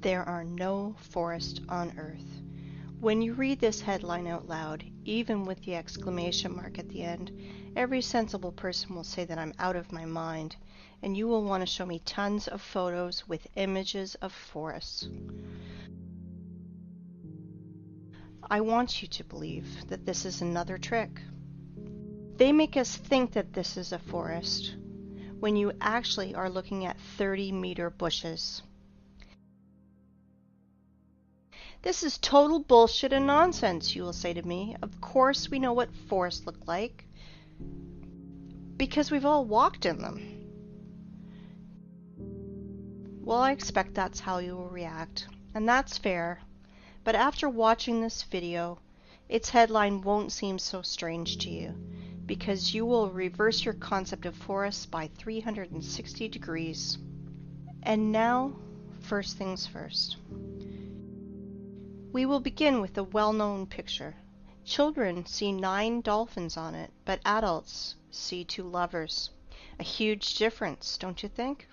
There are no forests on Earth. When you read this headline out loud, even with the exclamation mark at the end, every sensible person will say that I'm out of my mind, and you will want to show me tons of photos with images of forests. I want you to believe that this is another trick. They make us think that this is a forest, when you actually are looking at 30-meter bushes. This is total bullshit and nonsense, you will say to me. Of course we know what forests look like, because we've all walked in them. Well, I expect that's how you will react, and that's fair, but after watching this video, its headline won't seem so strange to you, because you will reverse your concept of forests by 360 degrees. And now, first things first. We will begin with a well-known picture. Children see 9 dolphins on it, but adults see 2 lovers. A huge difference, don't you think?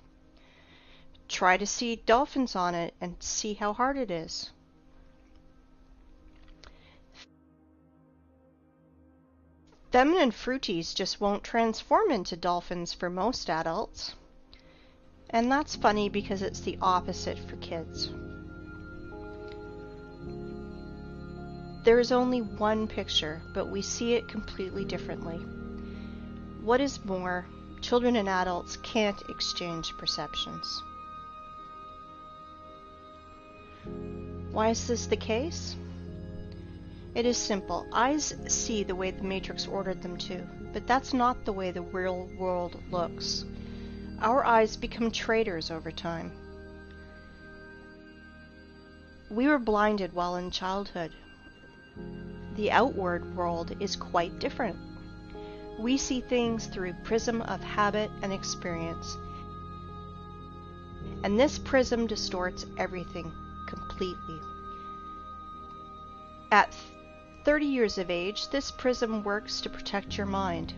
Try to see dolphins on it and see how hard it is. Feminine fruities just won't transform into dolphins for most adults. And that's funny because it's the opposite for kids. There is only one picture, but we see it completely differently. What is more, children and adults can't exchange perceptions. Why is this the case? It is simple. Eyes see the way the Matrix ordered them to, but that's not the way the real world looks. Our eyes become traitors over time. We were blinded while in childhood. The outward world is quite different. We see things through a prism of habit and experience. And this prism distorts everything completely. At 30 years of age, this prism works to protect your mind.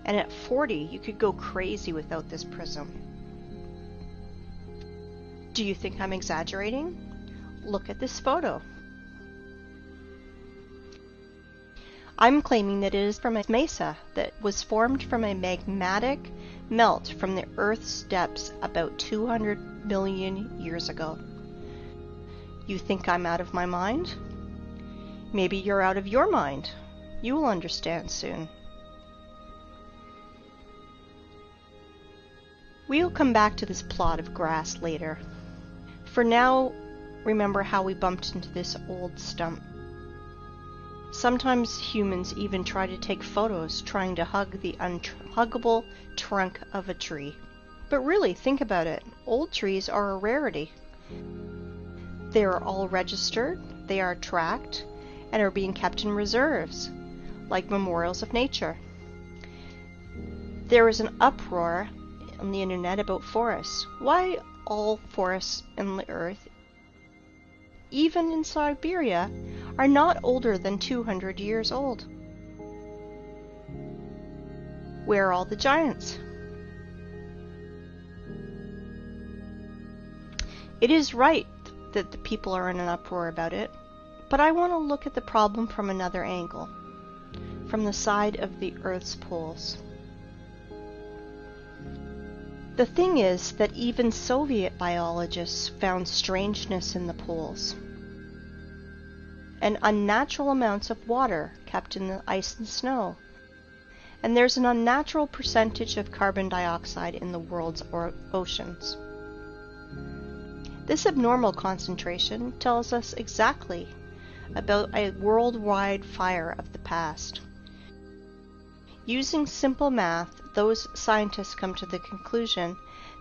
And at 40, you could go crazy without this prism. Do you think I'm exaggerating? Look at this photo. I'm claiming that it is from a mesa that was formed from a magmatic melt from the Earth's depths about 200 million years ago. You think I'm out of my mind? Maybe you're out of your mind. You will understand soon. We'll come back to this plot of grass later. For now, remember how we bumped into this old stump. Sometimes humans even try to take photos trying to hug the unhuggable trunk of a tree. But really, think about it. Old trees are a rarity. They are all registered, they are tracked, and are being kept in reserves, like memorials of nature. There is an uproar on the internet about forests. Why all forests in the earth, even in Siberia, are not older than 200 years old? Where are all the giants? It is right that the people are in an uproar about it, but I want to look at the problem from another angle, from the side of the Earth's poles. The thing is that even Soviet biologists found strangeness in the poles, and unnatural amounts of water kept in the ice and snow, and there's an unnatural percentage of carbon dioxide in the world's oceans. This abnormal concentration tells us exactly about a worldwide fire of the past. Using simple math, those scientists come to the conclusion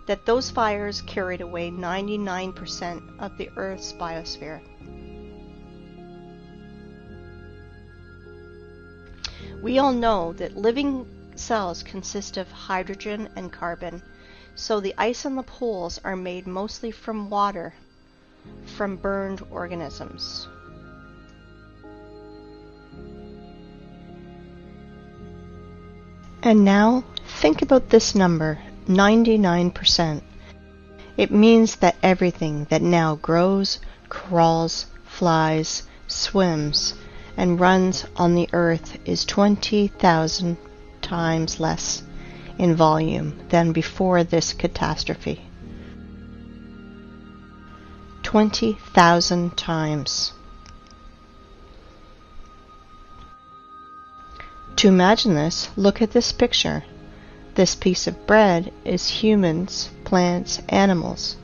that those fires carried away 99% of the Earth's biosphere. We all know that living cells consist of hydrogen and carbon, so the ice on the poles are made mostly from water, from burned organisms. And now, think about this number, 99%. It means that everything that now grows, crawls, flies, swims, and runs on the earth is 20,000 times less in volume than before this catastrophe. 20,000 times. To imagine this, look at this picture. This piece of bread is humans, plants, animals.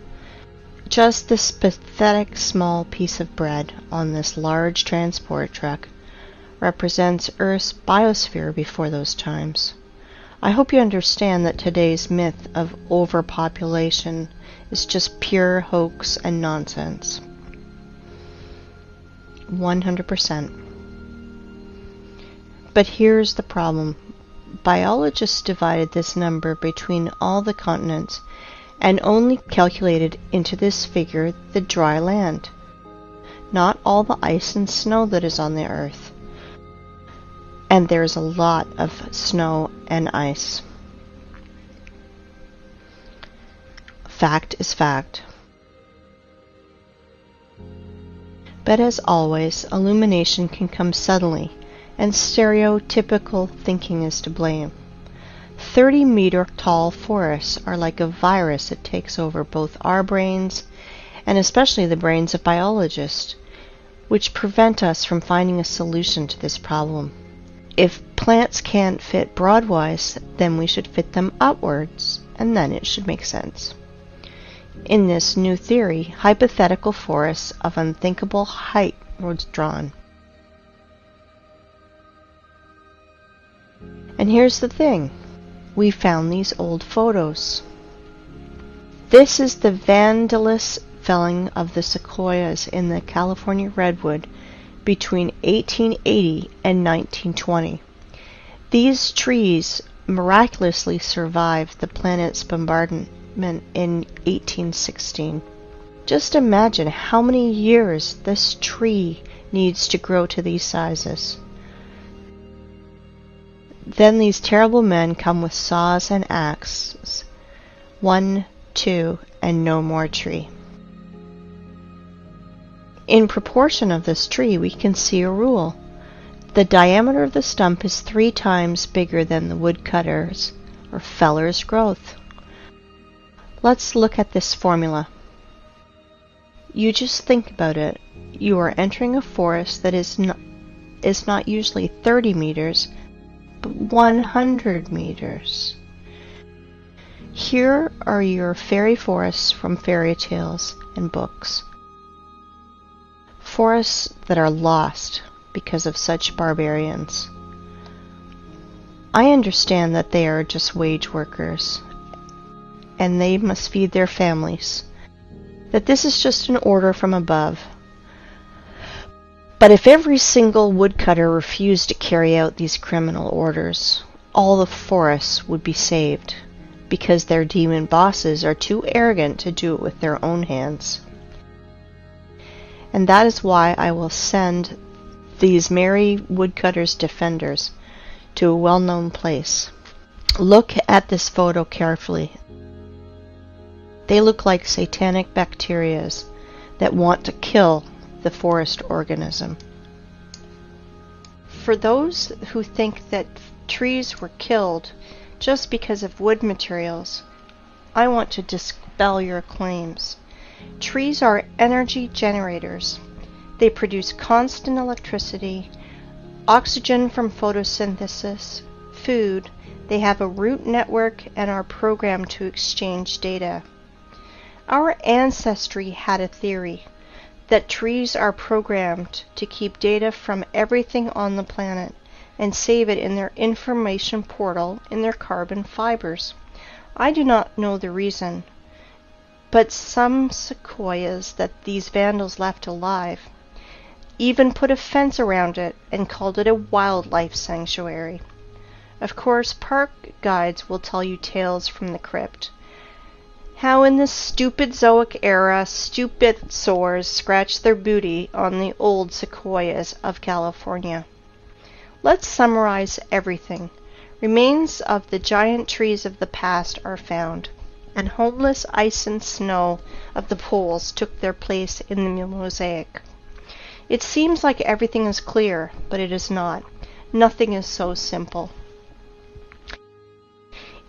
Just this pathetic small piece of bread on this large transport truck represents Earth's biosphere before those times. I hope you understand that today's myth of overpopulation is just pure hoax and nonsense. 100%. But here's the problem. Biologists divided this number between all the continents and only calculated into this figure the dry land, not all the ice and snow that is on the earth. And there's a lot of snow and ice. Fact is fact. But as always, illumination can come suddenly, and stereotypical thinking is to blame. 30-meter tall forests are like a virus that takes over both our brains and especially the brains of biologists, which prevent us from finding a solution to this problem. If plants can't fit broadwise, then we should fit them upwards, and then it should make sense. In this new theory, hypothetical forests of unthinkable height were drawn. And here's the thing. We found these old photos. This is the vandalous felling of the sequoias in the California redwood between 1880 and 1920. These trees miraculously survived the planet's bombardment in 1816. Just imagine how many years this tree needs to grow to these sizes. Then these terrible men come with saws and axes. 1, 2, and no more tree. In proportion of this tree, we can see a rule. The diameter of the stump is 3 times bigger than the woodcutter's or feller's growth. Let's look at this formula. You just think about it. You are entering a forest that is not usually 30 meters, but 100 meters. Here are your fairy forests from fairy tales and books. Forests that are lost because of such barbarians. I understand that they are just wage workers, and they must feed their families, that this is just an order from above. But if every single woodcutter refused to carry out these criminal orders, all the forests would be saved, because their demon bosses are too arrogant to do it with their own hands. And that is why I will send these merry woodcutters' defenders to a well-known place. Look at this photo carefully. They look like satanic bacterias that want to kill the forest organism. For those who think that trees were killed just because of wood materials, I want to dispel your claims. Trees are energy generators. They produce constant electricity, oxygen from photosynthesis, food. They have a root network and are programmed to exchange data. Our ancestry had a theory that trees are programmed to keep data from everything on the planet and save it in their information portal in their carbon fibers. I do not know the reason, but some sequoias that these vandals left alive even put a fence around it and called it a wildlife sanctuary. Of course, park guides will tell you tales from the crypt. How in this stupid Zoic era, stupid sores scratched their booty on the old sequoias of California. Let's summarize everything. Remains of the giant trees of the past are found. and homeless ice and snow of the poles took their place in the mosaic. It seems like everything is clear, but it is not. Nothing is so simple.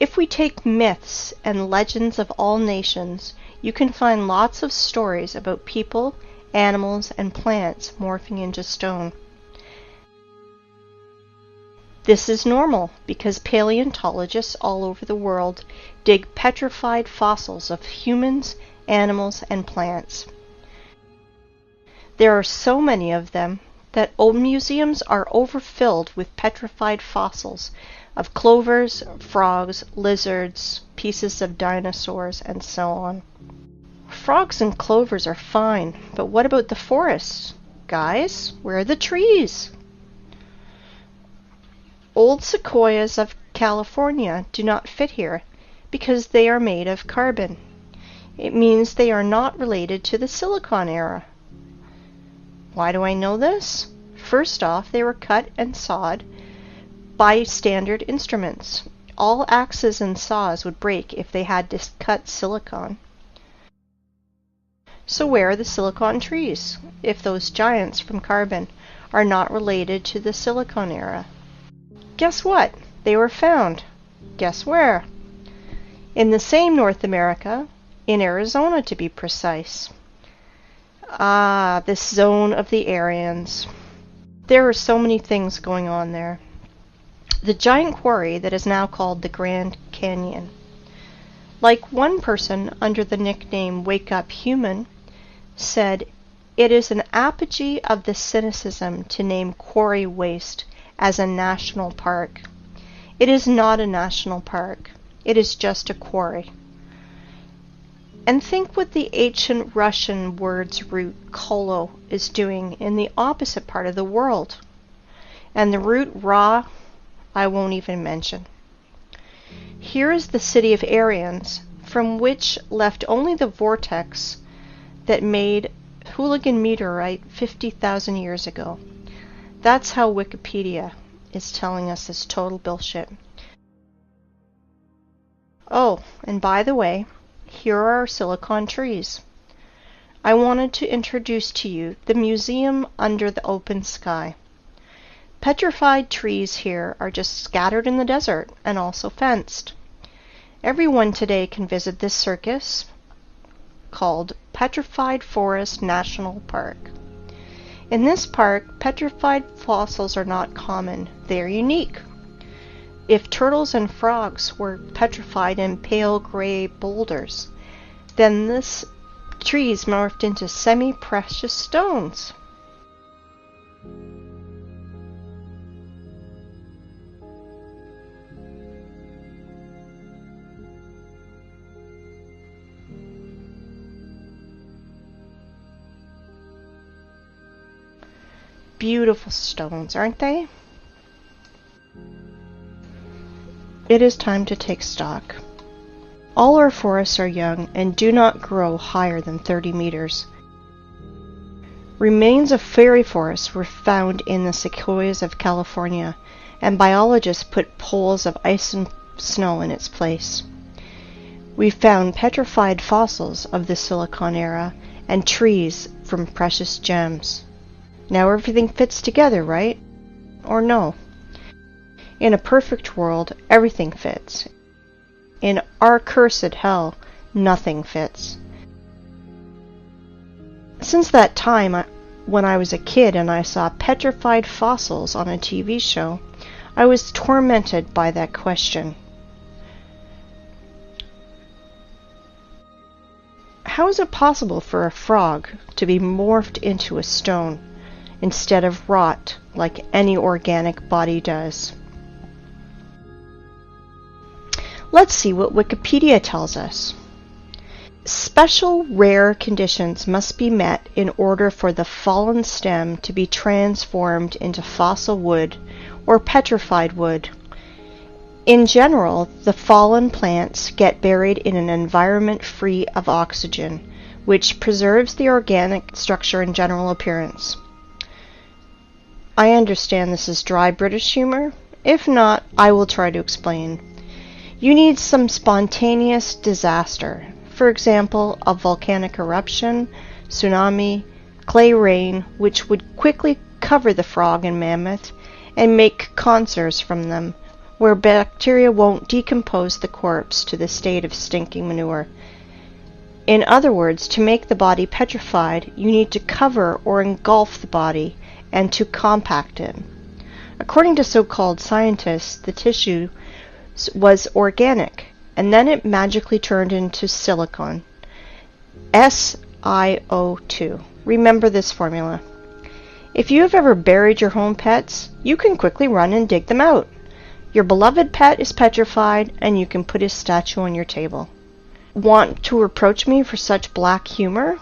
If we take myths and legends of all nations, you can find lots of stories about people, animals, and plants morphing into stone. This is normal because paleontologists all over the world dig petrified fossils of humans, animals, and plants. There are so many of them that old museums are overfilled with petrified fossils of clovers, frogs, lizards, pieces of dinosaurs, and so on. Frogs and clovers are fine, but what about the forests? Guys, where are the trees? Old sequoias of California do not fit here because they are made of carbon. It means they are not related to the Silicon era. Why do I know this? First off, they were cut and sawed by standard instruments. All axes and saws would break if they had to cut silicon. So where are the silicon trees, if those giants from carbon are not related to the Silicon era? Guess what? They were found. Guess where? In the same North America, in Arizona to be precise. Ah, this zone of the Aryans. There are so many things going on there. The giant quarry that is now called the Grand Canyon. Like one person under the nickname Wake Up Human said, it is an apogee of the cynicism to name quarry waste as a national park. It is not a national park. It is just a quarry. And think what the ancient Russian word's root kolo is doing in the opposite part of the world. And the root ra, I won't even mention. Here is the city of Aryans, from which left only the vortex that made Hooligan meteorite 50,000 years ago. That's how Wikipedia is telling us this total bullshit. Oh, and by the way, here are our silicon trees. I wanted to introduce to you the museum under the open sky. Petrified trees here are just scattered in the desert and also fenced. Everyone today can visit this circus called Petrified Forest National Park. In this park, petrified fossils are not common. They are unique. If turtles and frogs were petrified in pale gray boulders, then this trees morphed into semi-precious stones. Beautiful stones, aren't they? It is time to take stock. All our forests are young and do not grow higher than 30 meters. Remains of fairy forests were found in the sequoias of California, and biologists put poles of ice and snow in its place. We found petrified fossils of the Silicon era and trees from precious gems. Now everything fits together, right? Or no? In a perfect world, everything fits. In our cursed hell, nothing fits. Since that time, when I was a kid and I saw petrified fossils on a TV show, I was tormented by that question. How is it possible for a frog to be morphed into a stone instead of rot like any organic body does? Let's see what Wikipedia tells us. Special rare conditions must be met in order for the fallen stem to be transformed into fossil wood or petrified wood. In general, the fallen plants get buried in an environment free of oxygen, which preserves the organic structure and general appearance. I understand this is dry British humor. If not, I will try to explain. You need some spontaneous disaster. For example, a volcanic eruption, tsunami, clay rain, which would quickly cover the frog and mammoth and make conserves from them, where bacteria won't decompose the corpse to the state of stinking manure. In other words, to make the body petrified, you need to cover or engulf the body and to compact it. According to so-called scientists, the tissue was organic, and then it magically turned into silicon. SiO2. Remember this formula. If you have ever buried your home pets, you can quickly run and dig them out. Your beloved pet is petrified, and you can put his statue on your table. Want to reproach me for such black humor?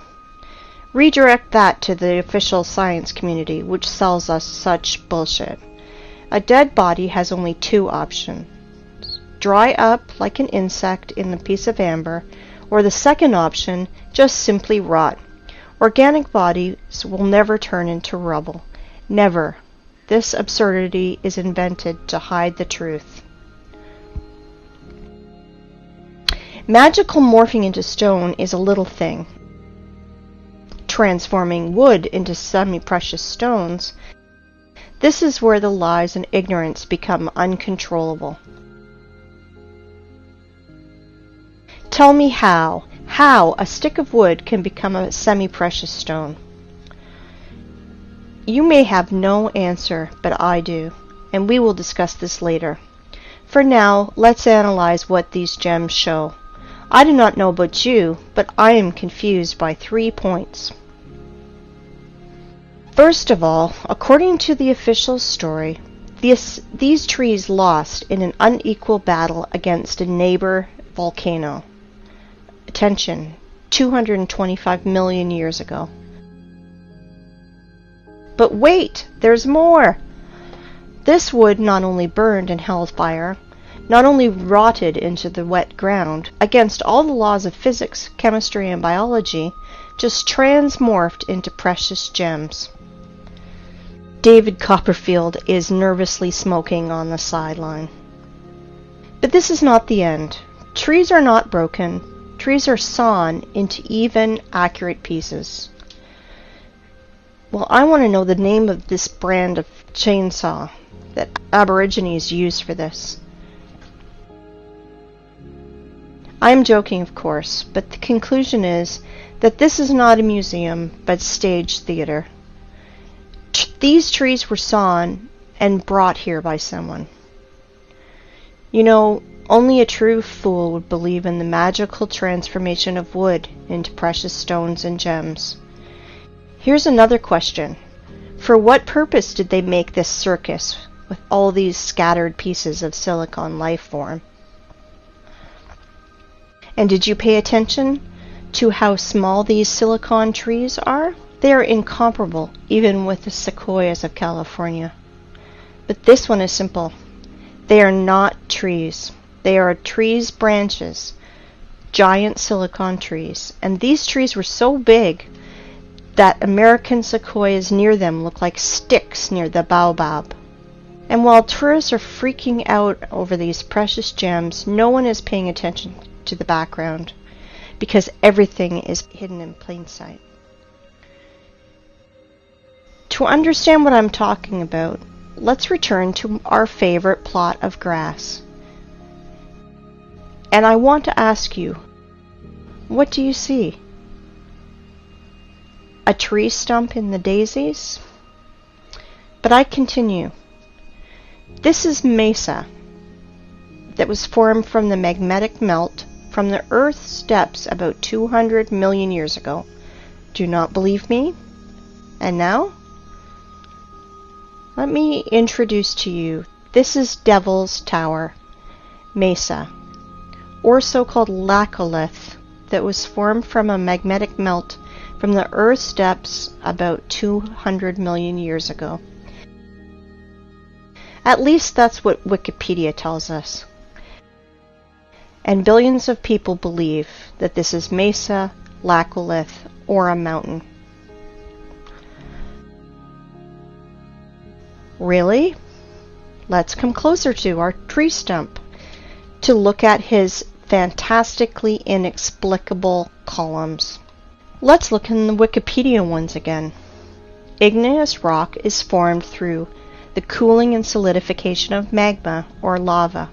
Redirect that to the official science community, which sells us such bullshit. A dead body has only two options. Dry up like an insect in a piece of amber, or the second option, just simply rot. Organic bodies will never turn into rubble. Never. This absurdity is invented to hide the truth. Magical morphing into stone is a little thing. Transforming wood into semi-precious stones, this is where the lies and ignorance become uncontrollable. Tell me how a stick of wood can become a semi-precious stone. You may have no answer, but I do, and we will discuss this later. For now, let's analyze what these gems show. I do not know about you, but I am confused by 3 points. First of all, according to the official story, these trees lost in an unequal battle against a neighbor volcano. Attention, 225 million years ago. But wait, there's more! This wood not only burned in hell's fire, not only rotted into the wet ground, against all the laws of physics, chemistry, and biology, just transmorphed into precious gems. David Copperfield is nervously smoking on the sideline. But this is not the end. Trees are not broken. Trees are sawn into even, accurate pieces. Well, I want to know the name of this brand of chainsaw that Aborigines use for this. I am joking, of course, but the conclusion is that this is not a museum, but stage theater. These trees were sawn and brought here by someone. You know, only a true fool would believe in the magical transformation of wood into precious stones and gems. Here's another question. For what purpose did they make this circus with all these scattered pieces of silicon life form? And did you pay attention to how small these silicon trees are? They are incomparable, even with the sequoias of California. But this one is simple. They are not trees. They are trees' branches, giant silicon trees. And these trees were so big that American sequoias near them look like sticks near the baobab. And while tourists are freaking out over these precious gems, no one is paying attention to the background, because everything is hidden in plain sight. To understand what I'm talking about, let's return to our favorite plot of grass. And I want to ask you, what do you see? A tree stump in the daisies? But I continue. This is mesa that was formed from the magnetic melt from the Earth's depths about 200 million years ago. Do not believe me? And now? Let me introduce to you, this is Devil's Tower, mesa, or so-called laccolith, that was formed from a magnetic melt from the Earth's depths about 200 million years ago. At least that's what Wikipedia tells us. And billions of people believe that this is mesa, laccolith, or a mountain. Really? Let's come closer to our tree stump. to look at his fantastically inexplicable columns. Let's look in the Wikipedia ones again. Igneous rock is formed through the cooling and solidification of magma or lava.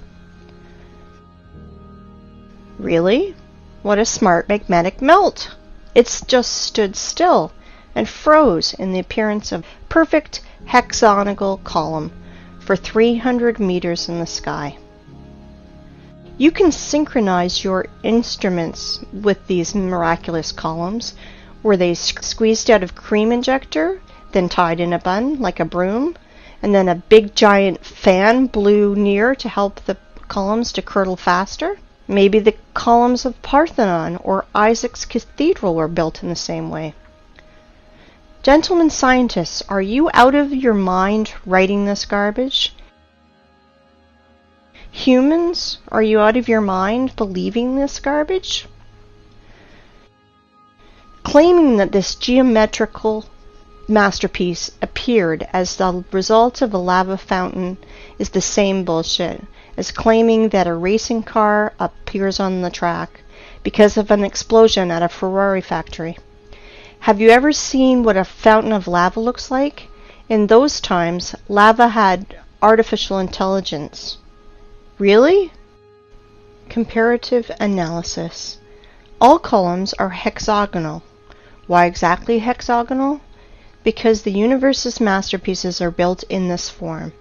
Really? What a smart magmatic melt! It's just stood still and froze in the appearance of a perfect hexagonal column for 300 meters in the sky. You can synchronize your instruments with these miraculous columns. Were they squeezed out of cream injector, then tied in a bun like a broom, and then a big giant fan blew near to help the columns to curdle faster? Maybe the columns of Parthenon or Isaac's Cathedral were built in the same way. Gentlemen scientists, are you out of your mind writing this garbage? Humans, are you out of your mind believing this garbage? Claiming that this geometrical masterpiece appeared as the result of a lava fountain is the same bullshit as claiming that a racing car appears on the track because of an explosion at a Ferrari factory. Have you ever seen what a fountain of lava looks like? In those times, lava had artificial intelligence. Really? Comparative analysis. All columns are hexagonal. Why exactly hexagonal? Because the universe's masterpieces are built in this form.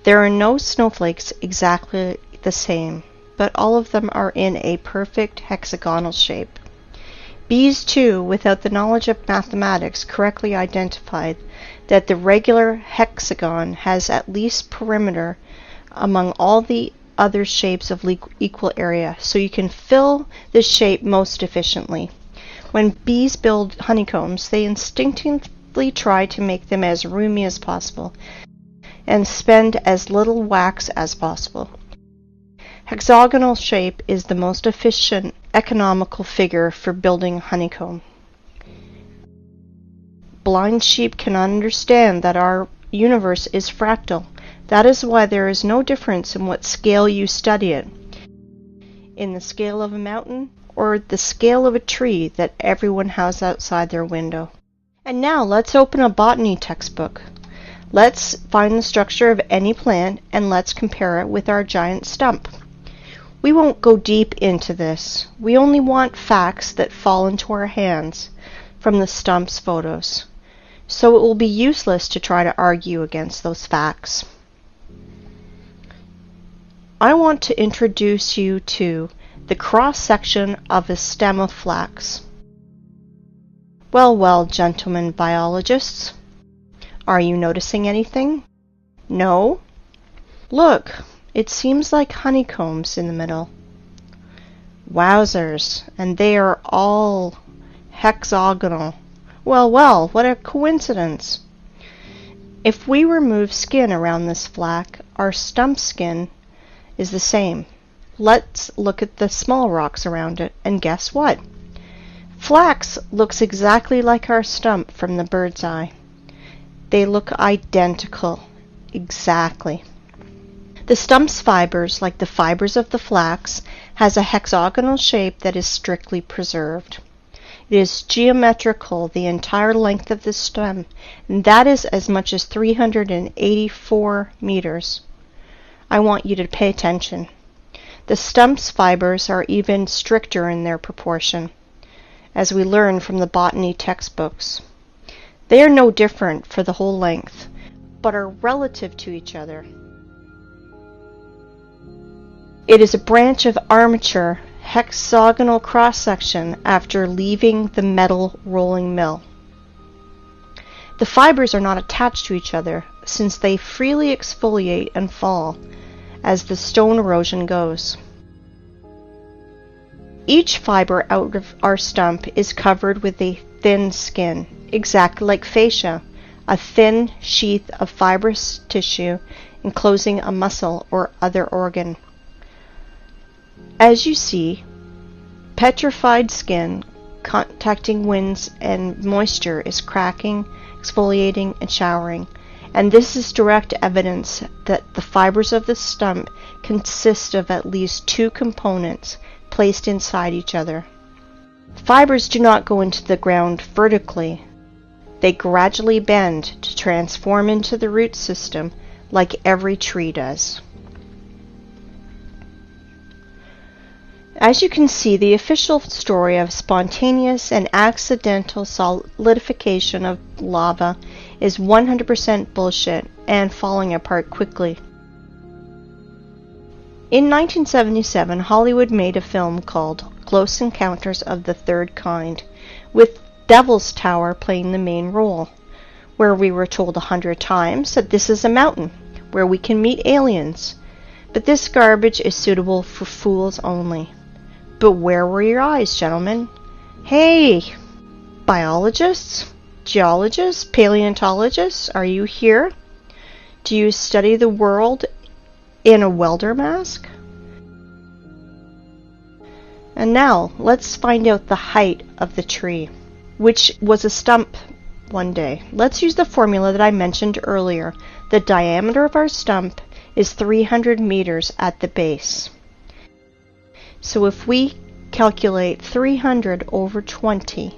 There are no snowflakes exactly the same, but all of them are in a perfect hexagonal shape. Bees, too, without the knowledge of mathematics, correctly identified that the regular hexagon has at least perimeter among all the other shapes of equal area, so you can fill this shape most efficiently. When bees build honeycombs, they instinctively try to make them as roomy as possible and spend as little wax as possible. Hexagonal shape is the most efficient, economical figure for building honeycomb. Blind sheep cannot understand that our universe is fractal. That is why there is no difference in what scale you study it. In the scale of a mountain or the scale of a tree that everyone has outside their window. And now let's open a botany textbook. Let's find the structure of any plant and let's compare it with our giant stump. We won't go deep into this. We only want facts that fall into our hands from the stump's photos. So it will be useless to try to argue against those facts. I want to introduce you to the cross-section of a stem of flax. Well, well, gentlemen biologists, are you noticing anything? No? Look, it seems like honeycombs in the middle. Wowzers, and they are all hexagonal. Well, well, what a coincidence. If we remove skin around this flax, our stump skin is the same. Let's look at the small rocks around it, and guess what? Flax looks exactly like our stump from the bird's eye. They look identical. Exactly. The stump's fibers, like the fibers of the flax, has a hexagonal shape that is strictly preserved. It is geometrical the entire length of the stem, and that is as much as 384 meters. I want you to pay attention. The stump's fibers are even stricter in their proportion, as we learn from the botany textbooks. They are no different for the whole length, but are relative to each other. It is a branch of armature hexagonal cross-section after leaving the metal rolling mill. The fibers are not attached to each other, since they freely exfoliate and fall as the stone erosion goes. Each fiber out of our stump is covered with a thin skin, exactly like fascia, a thin sheath of fibrous tissue enclosing a muscle or other organ. As you see, petrified skin contacting winds and moisture is cracking, exfoliating, and showering, and this is direct evidence that the fibers of the stump consist of at least two components placed inside each other. Fibers do not go into the ground vertically. They gradually bend to transform into the root system like every tree does. As you can see, the official story of spontaneous and accidental solidification of lava is 100% bullshit and falling apart quickly. In 1977, Hollywood made a film called Close Encounters of the Third Kind, with Devil's Tower playing the main role, where we were told 100 times that this is a mountain where we can meet aliens, but this garbage is suitable for fools only. But where were your eyes, gentlemen? Hey, biologists, geologists, paleontologists, are you here? Do you study the world in a welder mask? And now, let's find out the height of the tree, which was a stump one day. Let's use the formula that I mentioned earlier. The diameter of our stump is 300 meters at the base. So if we calculate 300 over 20,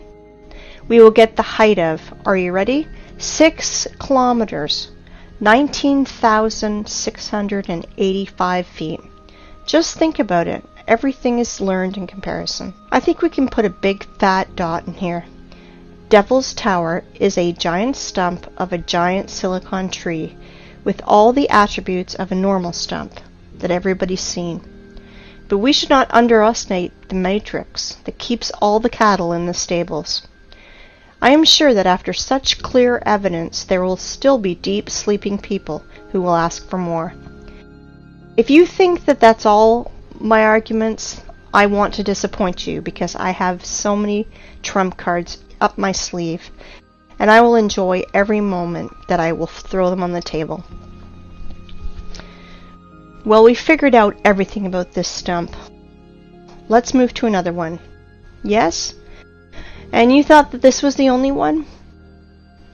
we will get the height of, are you ready? 6 kilometers, 19,685 feet. Just think about it. Everything is learned in comparison. I think we can put a big fat dot in here. Devil's Tower is a giant stump of a giant silicon tree with all the attributes of a normal stump that everybody's seen. But we should not underestimate the matrix that keeps all the cattle in the stables. I am sure that after such clear evidence, there will still be deep sleeping people who will ask for more. If you think that that's all my arguments, I want to disappoint you, because I have so many trump cards up my sleeve, and I will enjoy every moment that I will throw them on the table. Well, we figured out everything about this stump. Let's move to another one. Yes? And you thought that this was the only one?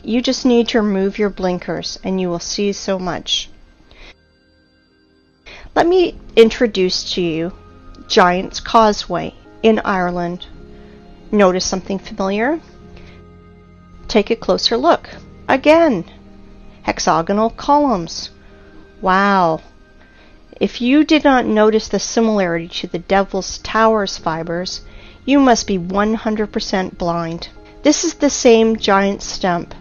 You just need to remove your blinkers and you will see so much. Let me introduce to you Giant's Causeway in Ireland. Notice something familiar? Take a closer look. Again, hexagonal columns. Wow. If you did not notice the similarity to the Devil's Tower's fibers, you must be 100% blind. This is the same giant stump,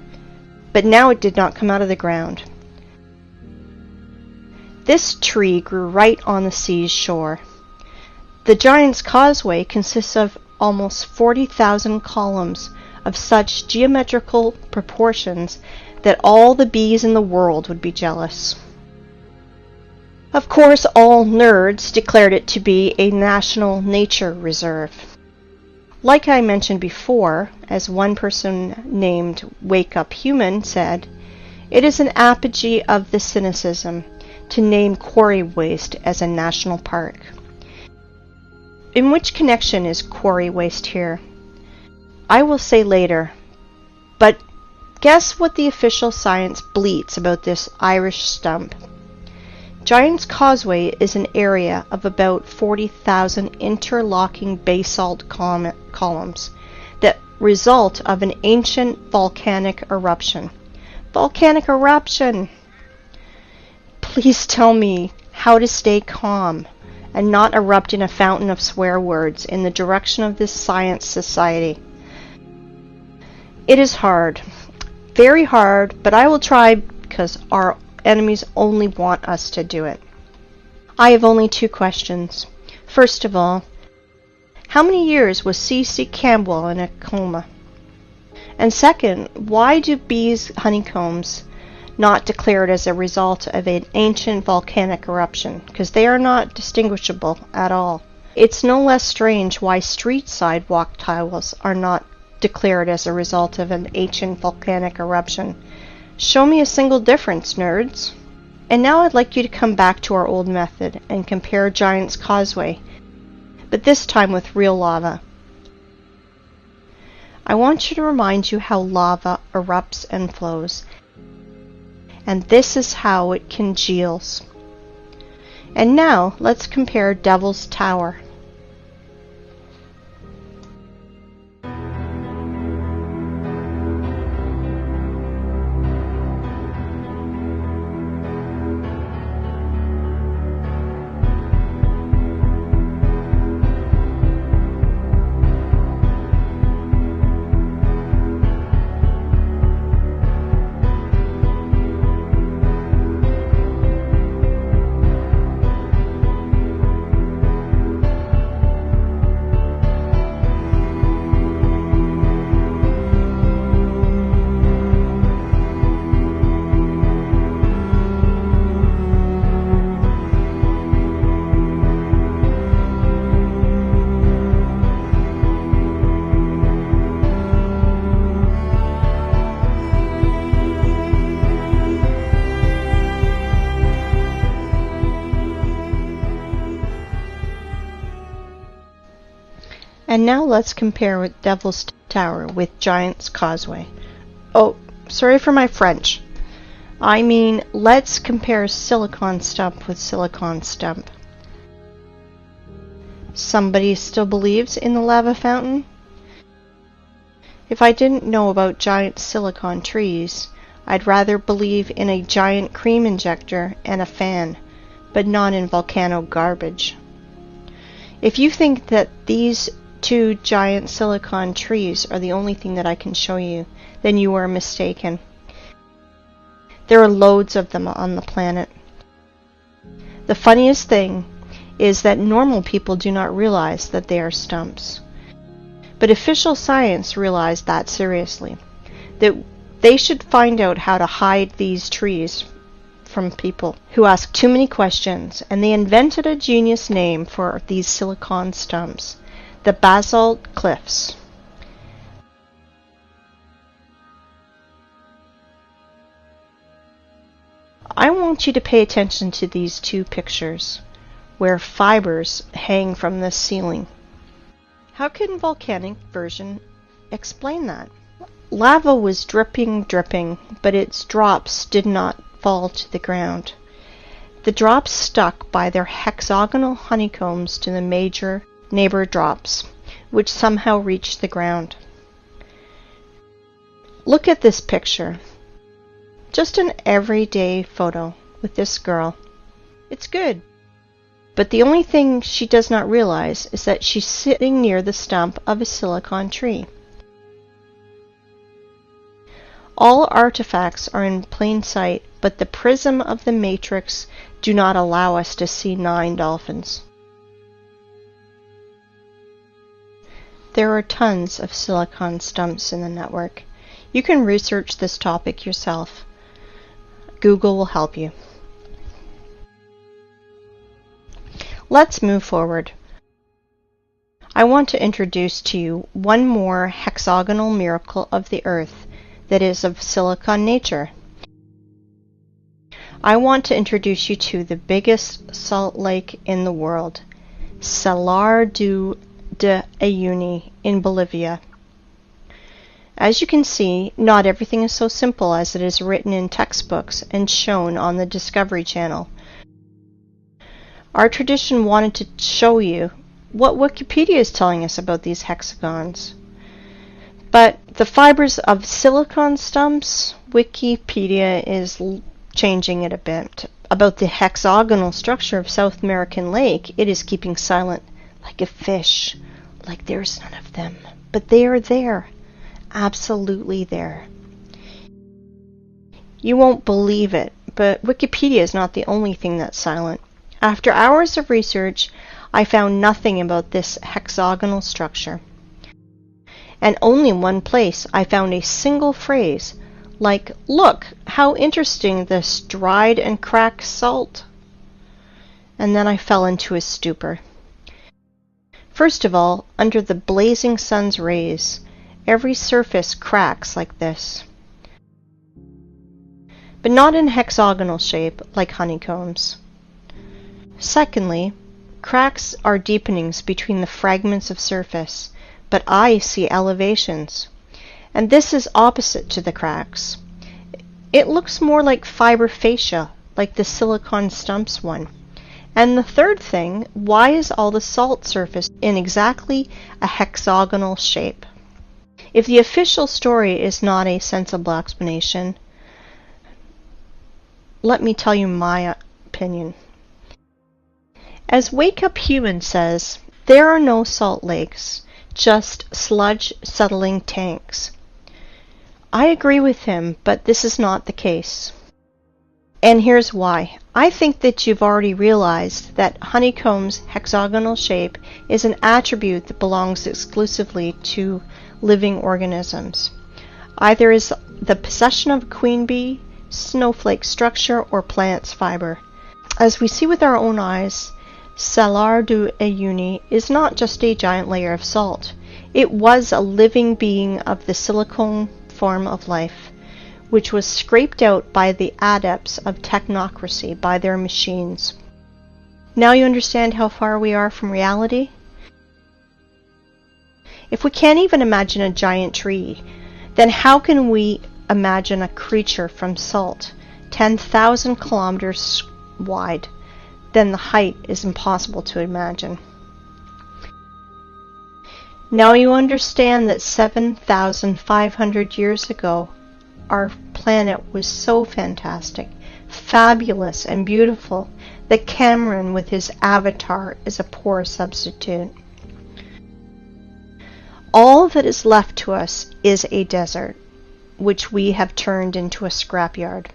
but now it did not come out of the ground. This tree grew right on the sea's shore. The Giant's Causeway consists of almost 40,000 columns of such geometrical proportions that all the bees in the world would be jealous. Of course, all nerds declared it to be a national nature reserve. Like I mentioned before, as one person named Wake Up Human said, it is an apogee of the cynicism to name quarry waste as a national park. In which connection is quarry waste here? I will say later, but guess what the official science bleats about this Irish stump? Giant's Causeway is an area of about 40,000 interlocking basalt columns that result of an ancient volcanic eruption. Volcanic eruption! Please tell me how to stay calm and not erupt in a fountain of swear words in the direction of this science society. It is hard, very hard, but I will try because our enemies only want us to do it. I have only 2 questions. First of all, how many years was C.C. Campbell in a coma? And second, why do bees' honeycombs not declared as a result of an ancient volcanic eruption? Because they are not distinguishable at all. It's no less strange why street sidewalk tiles are not declared as a result of an ancient volcanic eruption. Show me a single difference, nerds. And now I'd like you to come back to our old method and compare Giant's Causeway, but this time with real lava. I want you to remind you how lava erupts and flows, and this is how it congeals. And now let's compare Devil's Tower. And now let's compare with Devil's Tower with Giant's Causeway. Oh, sorry for my French. I mean, let's compare Silicon Stump with Silicon Stump. Somebody still believes in the lava fountain? If I didn't know about giant silicon trees, I'd rather believe in a giant cream injector and a fan, but not in volcano garbage. If you think that these two giant silicon trees are the only thing that I can show you, then you are mistaken. There are loads of them on the planet. The funniest thing is that normal people do not realize that they are stumps. But official science realized that seriously, that they should find out how to hide these trees from people who ask too many questions, and they invented a genius name for these silicon stumps: the basalt cliffs. I want you to pay attention to these two pictures where fibers hang from the ceiling. How can volcanic version explain that? Lava was dripping, but its drops did not fall to the ground. The drops stuck by their hexagonal honeycombs to the major neighbor drops, which somehow reached the ground. Look at this picture. Just an everyday photo with this girl. It's good. But the only thing she does not realize is that she's sitting near the stump of a silicon tree. All artifacts are in plain sight, but the prism of the matrix do not allow us to see 9 dolphins. There are tons of silicon stumps in the network. You can research this topic yourself. Google will help you. Let's move forward. I want to introduce to you one more hexagonal miracle of the Earth that is of silicon nature. I want to introduce you to the biggest salt lake in the world, Salar de Uyuni in Bolivia. As you can see, not everything is so simple as it is written in textbooks and shown on the Discovery Channel. Our tradition wanted to show you what Wikipedia is telling us about these hexagons. But the fibers of silicon stumps, Wikipedia is changing it a bit. About the hexagonal structure of South American Lake, it is keeping silent, like a fish, like there's none of them. But they are there, absolutely there. You won't believe it, but Wikipedia is not the only thing that's silent. After hours of research, I found nothing about this hexagonal structure. And only in one place I found a single phrase, like, "Look, how interesting this dried and cracked salt." And then I fell into a stupor. First of all, under the blazing sun's rays, every surface cracks like this. But not in hexagonal shape, like honeycombs. Secondly, cracks are deepenings between the fragments of surface, but I see elevations. And this is opposite to the cracks. It looks more like fiber fascia, like the silicon stumps one. And the third thing, why is all the salt surface in exactly a hexagonal shape? If the official story is not a sensible explanation, let me tell you my opinion. As Wake Up Human says, there are no salt lakes, just sludge settling tanks. I agree with him, but this is not the case. And here's why. I think that you've already realized that honeycomb's hexagonal shape is an attribute that belongs exclusively to living organisms. Either is the possession of a queen bee, snowflake structure, or plant's fiber. As we see with our own eyes, Salar du Uyuni is not just a giant layer of salt. It was a living being of the silicone form of life, which was scraped out by the adepts of technocracy, by their machines. Now you understand how far we are from reality? If we can't even imagine a giant tree, then how can we imagine a creature from salt, 10,000 kilometers wide? Then the height is impossible to imagine. Now you understand that 7,500 years ago, our planet was so fantastic, fabulous, and beautiful that Cameron with his avatar is a poor substitute. All that is left to us is a desert, which we have turned into a scrapyard.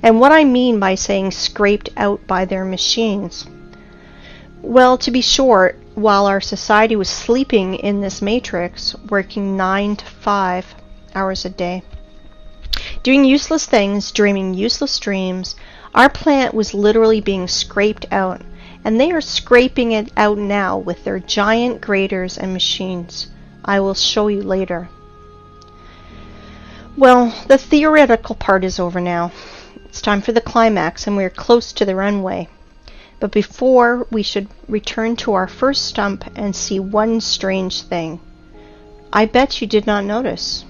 And what I mean by saying scraped out by their machines, well, to be short, while our society was sleeping in this matrix, working 9 to 5 hours a day, doing useless things, dreaming useless dreams, our planet was literally being scraped out, and they are scraping it out now with their giant graders and machines. I will show you later. Well, the theoretical part is over now. It's time for the climax, and we are close to the runway. But before, we should return to our first stump and see one strange thing. I bet you did not notice.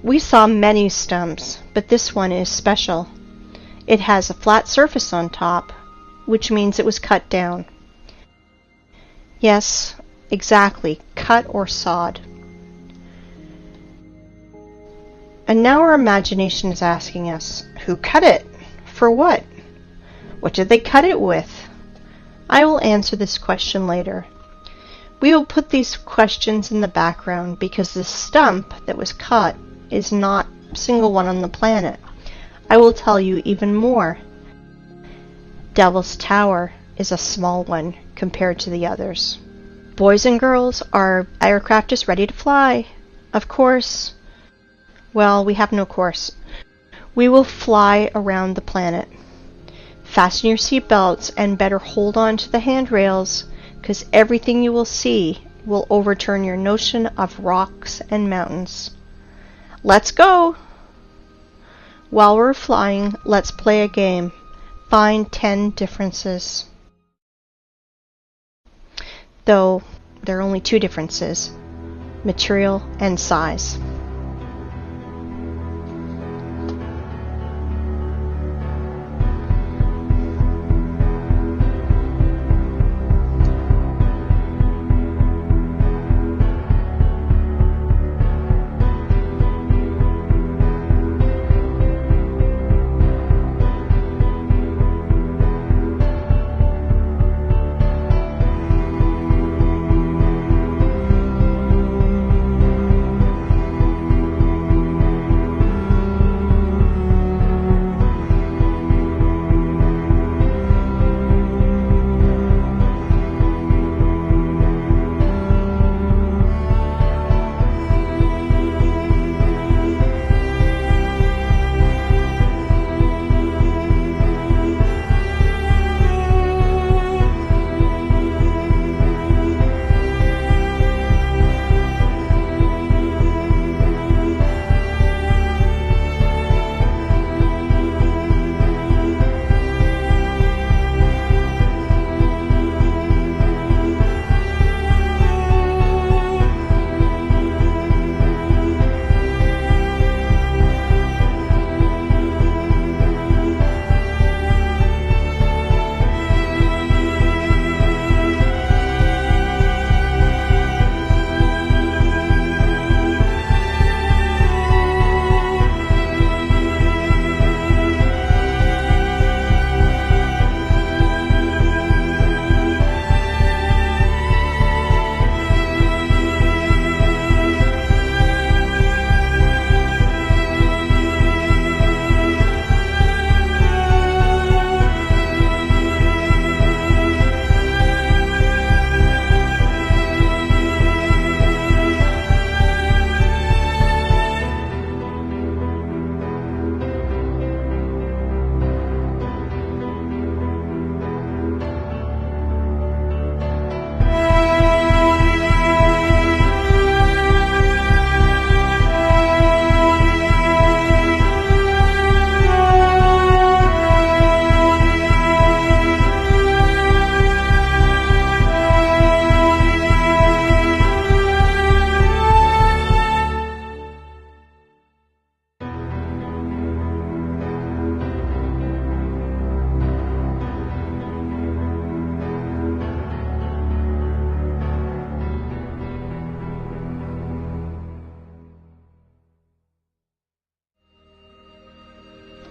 We saw many stumps, but this one is special. It has a flat surface on top, which means it was cut down. Yes, exactly, cut or sawed. And now our imagination is asking us, who cut it? For what? What did they cut it with? I will answer this question later. We will put these questions in the background because the stump that was cut is not a single one on the planet. I will tell you even more. Devil's Tower is a small one compared to the others. Boys and girls, our aircraft is ready to fly. Of course. Well, we have no course. We will fly around the planet. Fasten your seatbelts and better hold on to the handrails, because everything you will see will overturn your notion of rocks and mountains. Let's go! While we're flying, let's play a game. Find 10 differences. Though there are only 2 differences, material and size.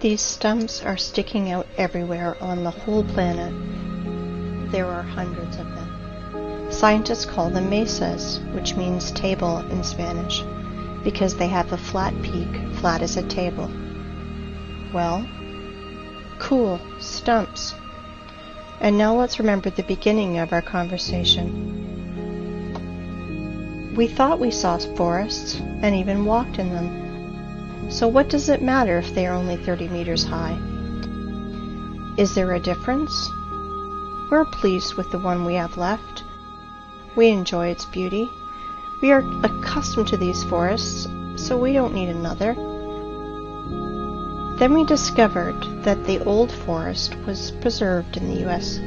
These stumps are sticking out everywhere on the whole planet. There are hundreds of them. Scientists call them mesas, which means table in Spanish, because they have a flat peak, flat as a table. Well, cool, stumps. And now let's remember the beginning of our conversation. We thought we saw forests and even walked in them. So what does it matter if they are only 30 meters high? Is there a difference? We're pleased with the one we have left. We enjoy its beauty. We are accustomed to these forests, so we don't need another. Then we discovered that the old forest was preserved in the U.S.,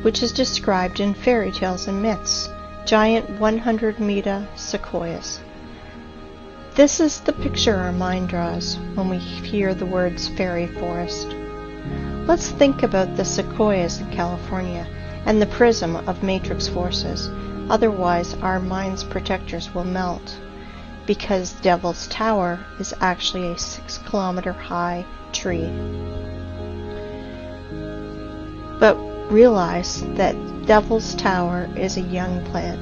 which is described in fairy tales and myths, giant 100-meter sequoias. This is the picture our mind draws when we hear the words fairy forest. Let's think about the sequoias in California and the prism of matrix forces. Otherwise, our mind's protectors will melt, because Devil's Tower is actually a 6-kilometer high tree. But realize that Devil's Tower is a young plant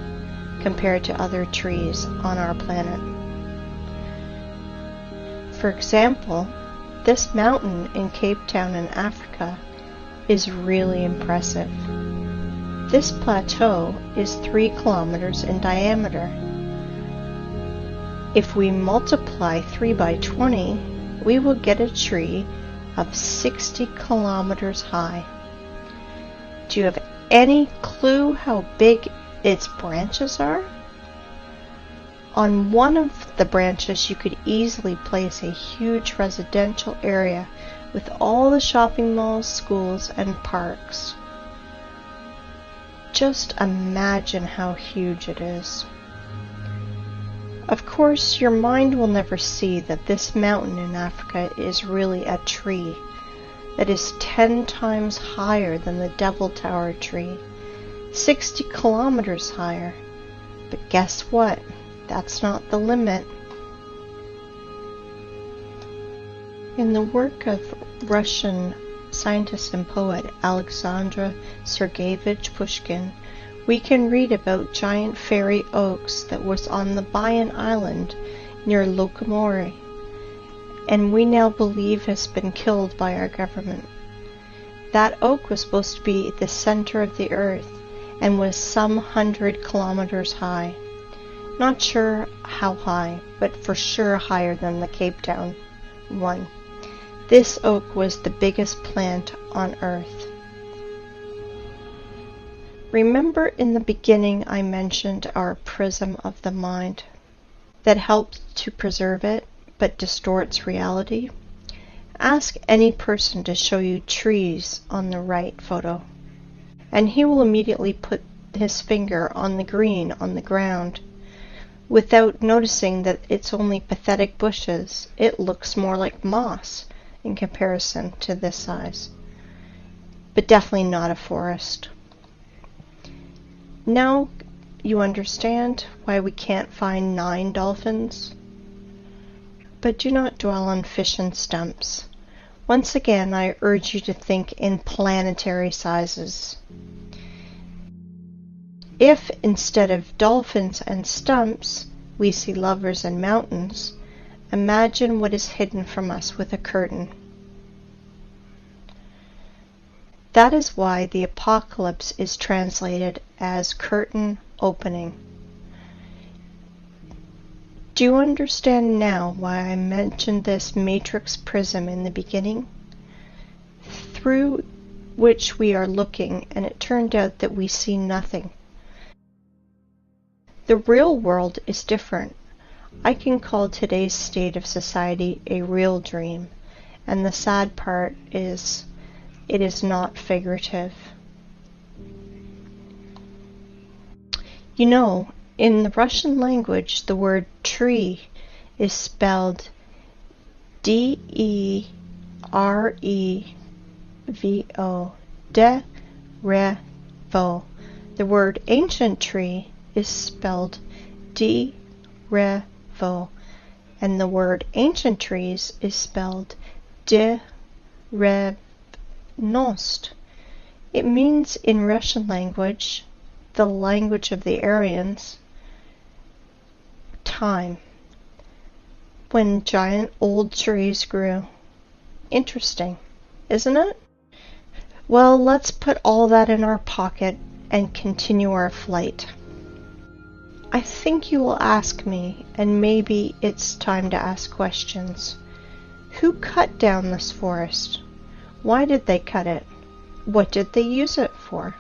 compared to other trees on our planet. For example, this mountain in Cape Town in Africa is really impressive. This plateau is 3 kilometers in diameter. If we multiply 3 by 20, we will get a tree of 60 kilometers high. Do you have any clue how big its branches are? On one of the branches, you could easily place a huge residential area with all the shopping malls, schools, and parks. Just imagine how huge it is. Of course, your mind will never see that this mountain in Africa is really a tree that is 10 times higher than the Devil Tower tree, 60 kilometers higher. But guess what? That's not the limit. In the work of Russian scientist and poet Alexander Sergeyevich Pushkin, we can read about giant fairy oaks that was on the Bayan Island near Lokomori, and we now believe has been killed by our government. That oak was supposed to be the center of the earth and was some 100 kilometers high. Not sure how high, but for sure higher than the Cape Town one. This oak was the biggest plant on Earth. Remember in the beginning I mentioned our prism of the mind that helps to preserve it but distorts reality? Ask any person to show you trees on the right photo, and he will immediately put his finger on the green on the ground. Without noticing that it's only pathetic bushes, it looks more like moss in comparison to this size. But definitely not a forest. Now you understand why we can't find 9 dolphins? But do not dwell on fish and stumps. Once again, I urge you to think in planetary sizes. If instead of dolphins and stumps, we see lovers and mountains, imagine what is hidden from us with a curtain. That is why the apocalypse is translated as curtain opening. Do you understand now why I mentioned this matrix prism in the beginning? Through which we are looking, and it turned out that we see nothing. The real world is different. I can call today's state of society a real dream, and the sad part is it is not figurative. You know, in the Russian language, the word tree is spelled D-E-R-E-V-O, de-re-vo. The word ancient tree is spelled D-re-vo, and the word ancient trees is spelled de revnost. It means in Russian language, the language of the Aryans, time, when giant old trees grew. Interesting, isn't it? Well, let's put all that in our pocket and continue our flight. I think you will ask me, and maybe it's time to ask questions. Who cut down this forest? Why did they cut it? What did they use it for?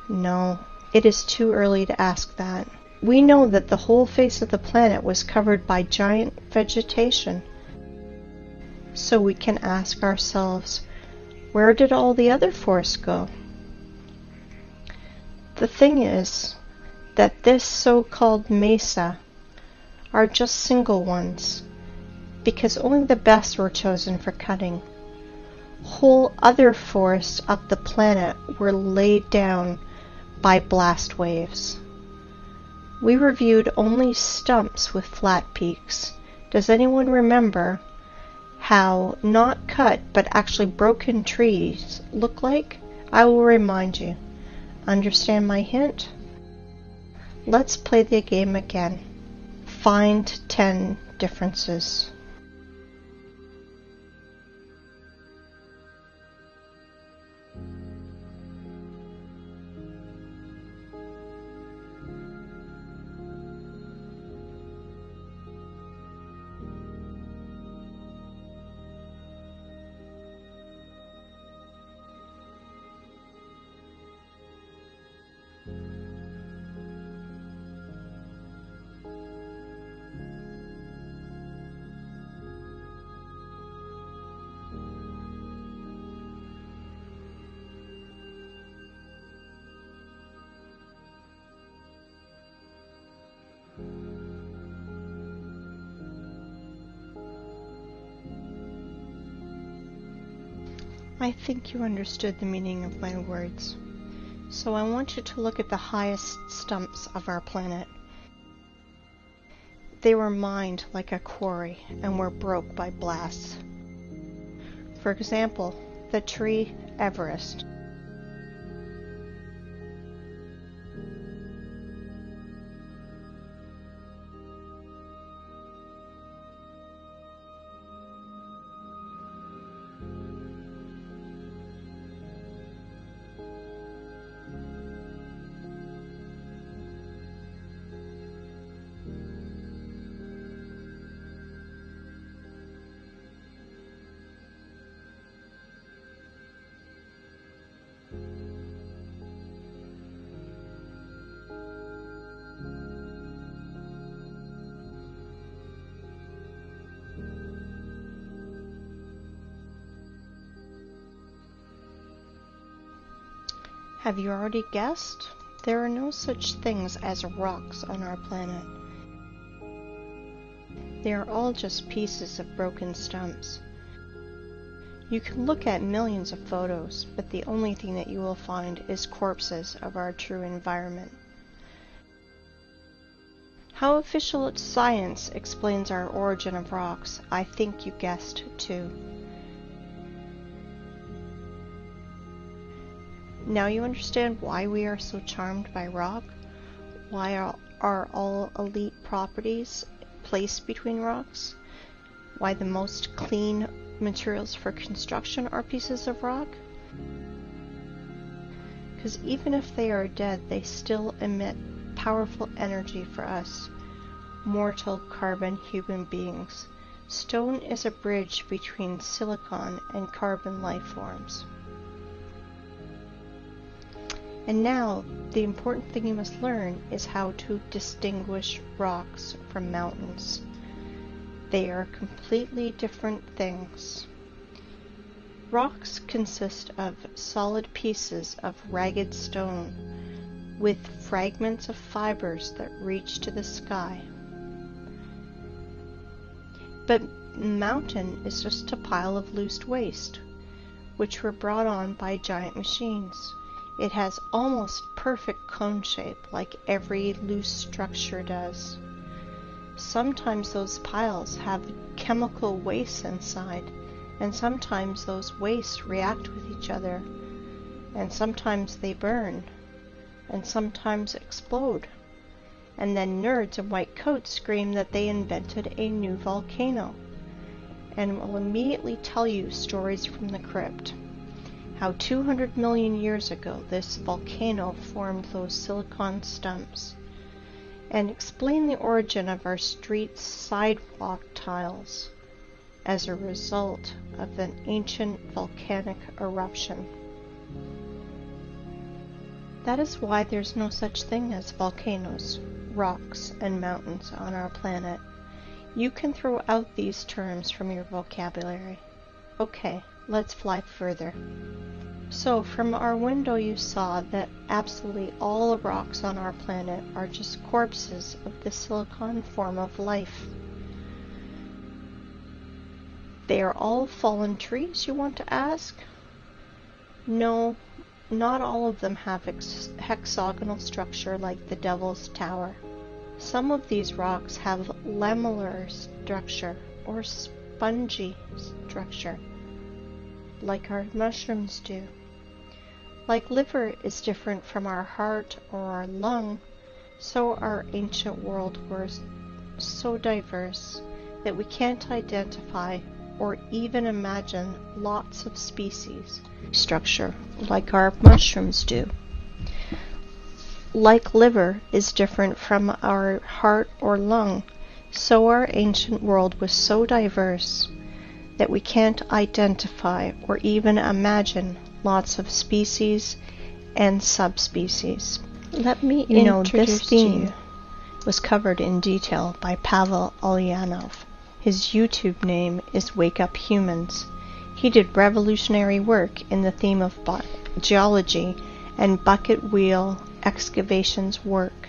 No, it is too early to ask that. We know that the whole face of the planet was covered by giant vegetation. So we can ask ourselves, where did all the other forests go? The thing is that this so-called mesa are just single ones, because only the best were chosen for cutting. Whole other forests up the planet were laid down by blast waves. We reviewed only stumps with flat peaks. Does anyone remember how not cut but actually broken trees look like? I will remind you. Understand my hint? Let's play the game again. Find 10 differences. I think you understood the meaning of my words. So I want you to look at the highest stumps of our planet. They were mined like a quarry and were broke by blasts. For example, the tree Everest. Have you already guessed? There are no such things as rocks on our planet. They are all just pieces of broken stumps. You can look at millions of photos, but the only thing that you will find is corpses of our true environment. How official science explains our origin of rocks, I think you guessed too. Now you understand why we are so charmed by rock? Why are all elite properties placed between rocks? Why the most clean materials for construction are pieces of rock? Because even if they are dead, they still emit powerful energy for us, mortal carbon human beings. Stone is a bridge between silicon and carbon life forms. And now, the important thing you must learn is how to distinguish rocks from mountains. They are completely different things. Rocks consist of solid pieces of ragged stone with fragments of fibers that reach to the sky. But mountain is just a pile of loose waste, which were brought on by giant machines. It has almost perfect cone shape, like every loose structure does. Sometimes those piles have chemical waste inside, And sometimes those wastes react with each other, and sometimes they burn, and sometimes explode. And then nerds in white coats scream that they invented a new volcano, and will immediately tell you stories from the crypt. How 200 million years ago this volcano formed those silicon stumps, and explain the origin of our street sidewalk tiles as a result of an ancient volcanic eruption. That is why there's no such thing as volcanoes, rocks, and mountains on our planet. You can throw out these terms from your vocabulary. Okay, let's fly further. So from our window you saw that absolutely all the rocks on our planet are just corpses of the silicon form of life. They are all fallen trees, you want to ask? No, not all of them have hexagonal structure like the Devil's Tower. Some of these rocks have lamellar structure or spongy structure, like our mushrooms do. Like liver is different from our heart or our lung, so our ancient world was so diverse that we can't identify or even imagine lots of species structure like our mushrooms do. Like liver is different from our heart or lung, so our ancient world was so diverse that we can't identify or even imagine lots of species and subspecies. Let me introduce this theme was covered in detail by Pavel Ulyanov. His YouTube name is Wake Up Humans. He did revolutionary work in the theme of geology and bucket wheel excavations work.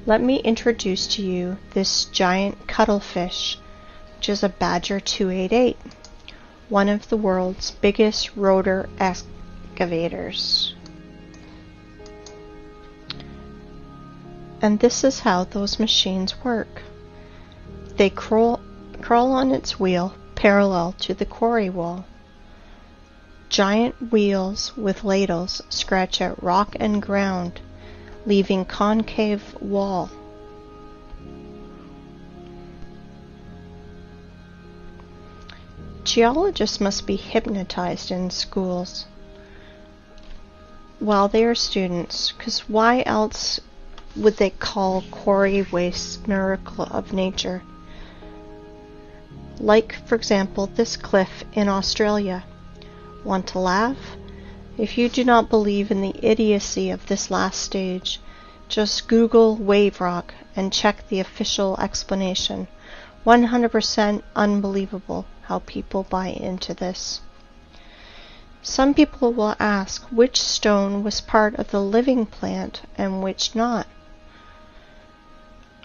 Let me introduce to you this giant cuttlefish, which is a Badger 288, one of the world's biggest rotor excavators. And this is how those machines work. They crawl on its wheel parallel to the quarry wall. Giant wheels with ladles scratch at rock and ground, leaving concave wall. Geologists must be hypnotized in schools while they are students, because why else would they call quarry waste miracle of nature? Like, for example, this cliff in Australia. Want to laugh? If you do not believe in the idiocy of this last stage, just Google wave rock and check the official explanation. 100% unbelievable how people buy into this. Some people will ask which stone was part of the living plant and which not.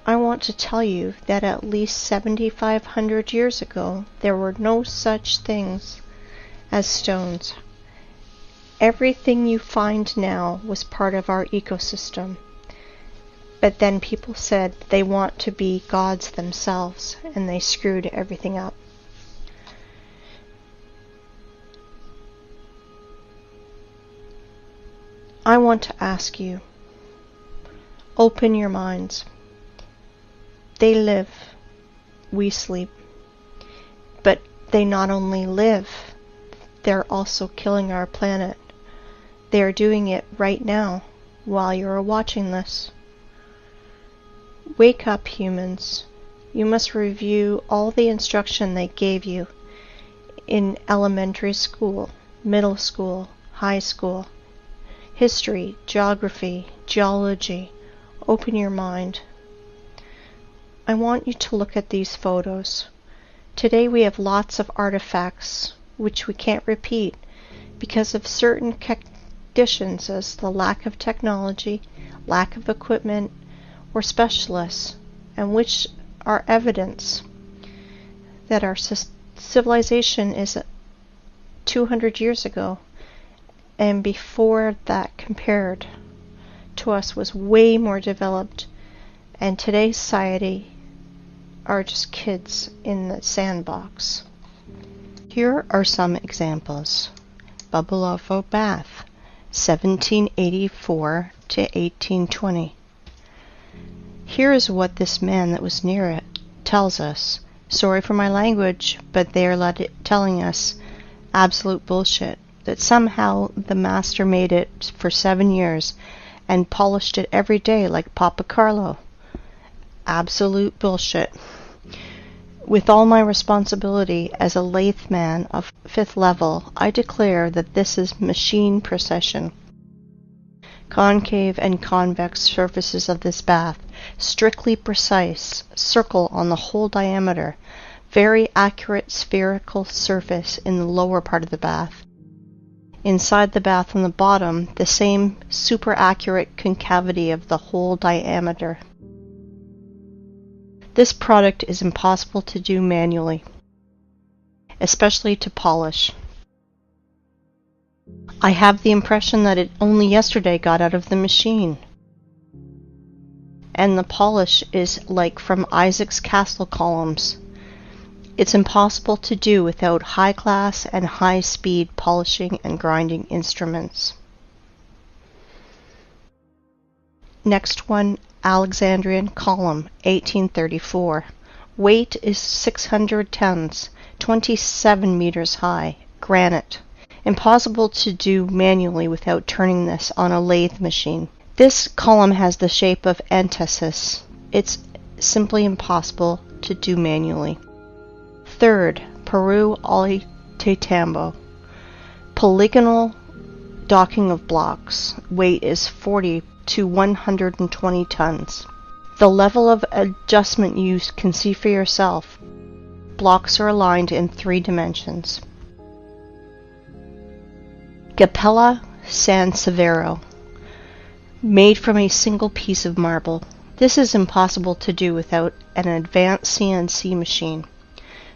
I want to tell you that at least 7,500 years ago there were no such things as stones. Everything you find now was part of our ecosystem. But then people said they want to be gods themselves, and they screwed everything up. I want to ask you, open your minds. They live, we sleep. But they not only live, they're also killing our planet. They are doing it right now while you're watching this. Wake up, humans. You must review all the instruction they gave you in elementary school, middle school, high school, history, geography, geology. Open your mind. I want you to look at these photos. Today we have lots of artifacts which we can't repeat because of certain conditions as the lack of technology, lack of equipment, or specialists, and which are evidence that our civilization is 200 years ago, and before that compared to us was way more developed, and today's society are just kids in the sandbox. Here are some examples. Bubbleovo Bath, 1784 to 1820. Here is what this man that was near it tells us. Sorry for my language, but they are telling us absolute bullshit. That somehow the master made it for 7 years and polished it every day like Papa Carlo. Absolute bullshit. With all my responsibility as a lathe man of 5th level, I declare that this is machine precision. Concave and convex surfaces of this bath, strictly precise, circle on the whole diameter, very accurate spherical surface in the lower part of the bath. Inside the bath on the bottom, the same super accurate concavity of the whole diameter. This product is impossible to do manually, especially to polish. I have the impression that it only yesterday got out of the machine. And the polish is like from Isaac's castle columns. It's impossible to do without high-class and high-speed polishing and grinding instruments. Next one, Alexandrian column, 1834. Weight is 600 tons, 27 meters high, granite. Impossible to do manually without turning this on a lathe machine. This column has the shape of antithesis. It's simply impossible to do manually. Third, Peru Ollantaytambo. Polygonal docking of blocks. Weight is 40 to 120 tons. The level of adjustment you can see for yourself. Blocks are aligned in 3 dimensions. Capella San Severo. Made from a single piece of marble. This is impossible to do without an advanced CNC machine.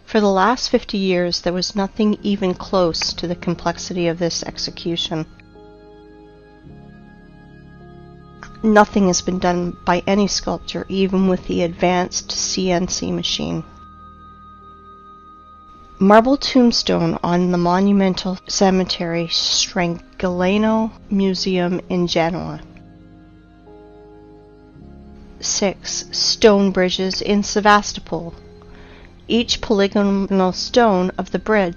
For the last 50 years, there was nothing even close to the complexity of this execution. Nothing has been done by any sculptor, even with the advanced CNC machine. Marble tombstone on the Monumental Cemetery Strangolano Museum in Genoa. 6. Stone bridges in Sevastopol. Each polygonal stone of the bridge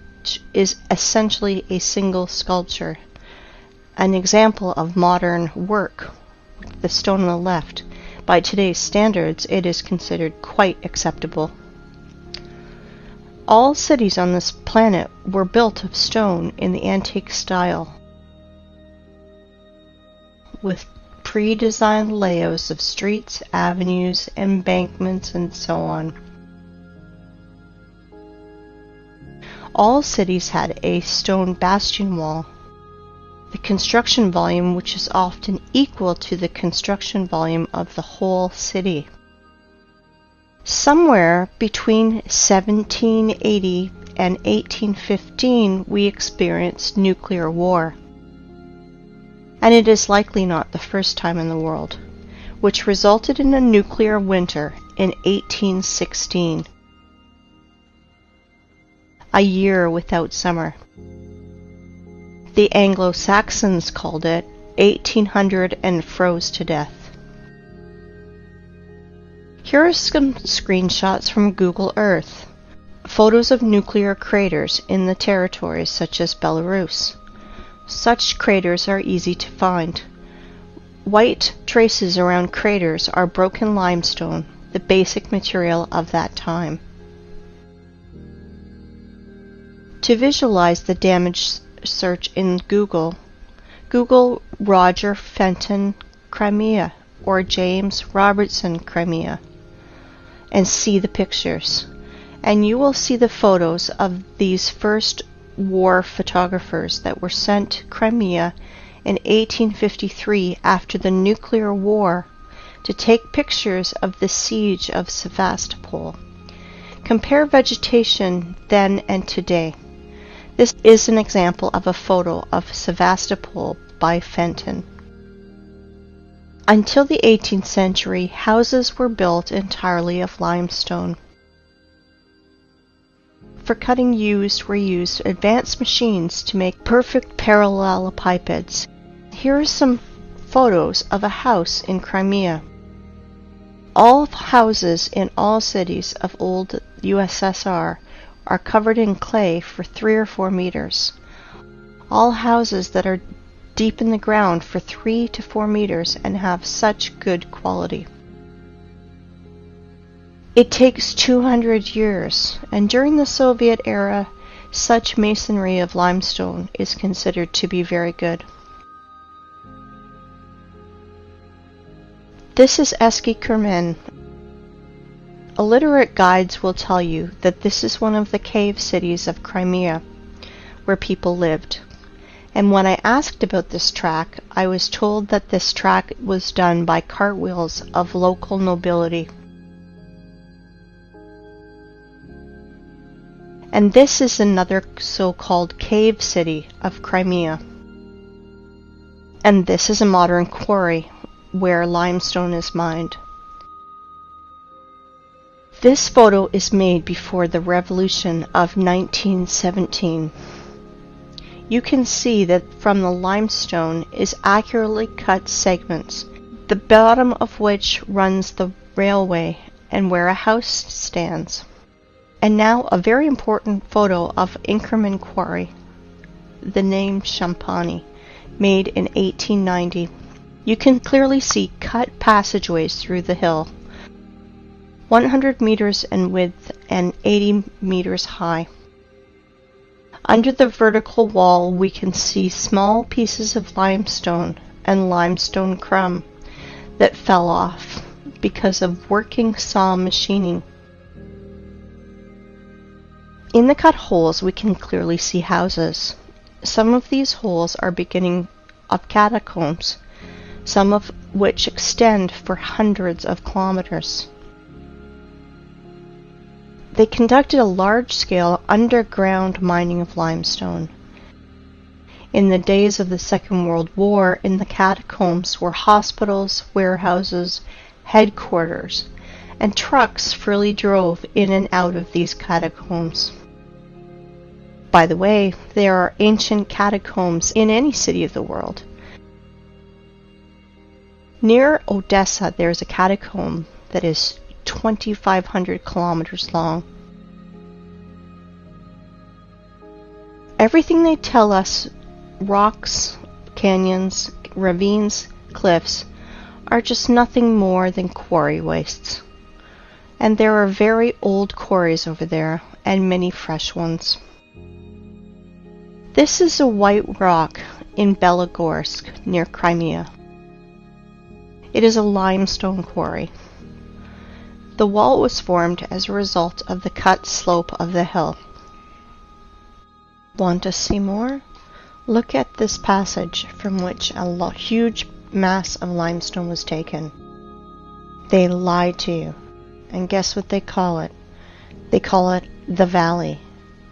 is essentially a single sculpture, an example of modern work. The stone on the left. By today's standards, it is considered quite acceptable. All cities on this planet were built of stone in the antique style, with pre-designed layouts of streets, avenues, embankments, and so on. All cities had a stone bastion wall. The construction volume, which is often equal to the construction volume of the whole city. Somewhere between 1780 and 1815 we experienced nuclear war. And it is likely not the first time in the world, which resulted in a nuclear winter in 1816. A year without summer. The Anglo-Saxons called it 1800 and froze to death. Here are some screenshots from Google Earth. Photos of nuclear craters in the territories such as Belarus. Such craters are easy to find. White traces around craters are broken limestone, the basic material of that time. To visualize the damage, search in Google Roger Fenton Crimea or James Robertson Crimea and see the pictures, and you will see the photos of these first war photographers that were sent to Crimea in 1853 after the nuclear war to take pictures of the siege of Sevastopol. Compare vegetation then and today. This is an example of a photo of Sevastopol by Fenton. Until the 18th century, houses were built entirely of limestone. for cutting were used advanced machines to make perfect parallelepipeds. Here are some photos of a house in Crimea. All houses in all cities of old USSR are covered in clay for 3 or 4 meters. All houses that are deep in the ground for 3 to 4 meters and have such good quality. It takes 200 years, and during the Soviet era, such masonry of limestone is considered to be very good. This is Eski Kermen. Illiterate guides will tell you that this is one of the cave cities of Crimea, where people lived. And when I asked about this track, I was told that this track was done by cartwheels of local nobility. And this is another so-called cave city of Crimea. And this is a modern quarry where limestone is mined. This photo is made before the revolution of 1917. You can see that from the limestone is accurately cut segments, the bottom of which runs the railway and where a house stands. And now a very important photo of Inkerman Quarry, the name Champani, made in 1890. You can clearly see cut passageways through the hill, 100 meters in width and 80 meters high. Under the vertical wall we can see small pieces of limestone and limestone crumb that fell off because of working saw machining. In the cut holes we can clearly see houses. Some of these holes are beginning of catacombs, some of which extend for hundreds of kilometers. They conducted a large-scale underground mining of limestone. In the days of the Second World War, in the catacombs were hospitals, warehouses, headquarters, and trucks freely drove in and out of these catacombs. By the way, there are ancient catacombs in any city of the world. Near Odessa, there is a catacomb that is 2,500 kilometers long. Everything they tell us, rocks, canyons, ravines, cliffs, are just nothing more than quarry wastes. And there are very old quarries over there, and many fresh ones. This is a white rock in Belogorsk, near Crimea. It is a limestone quarry. The wall was formed as a result of the cut slope of the hill. Want to see more? Look at this passage from which a huge mass of limestone was taken. They lied to you. And guess what they call it? They call it the Valley,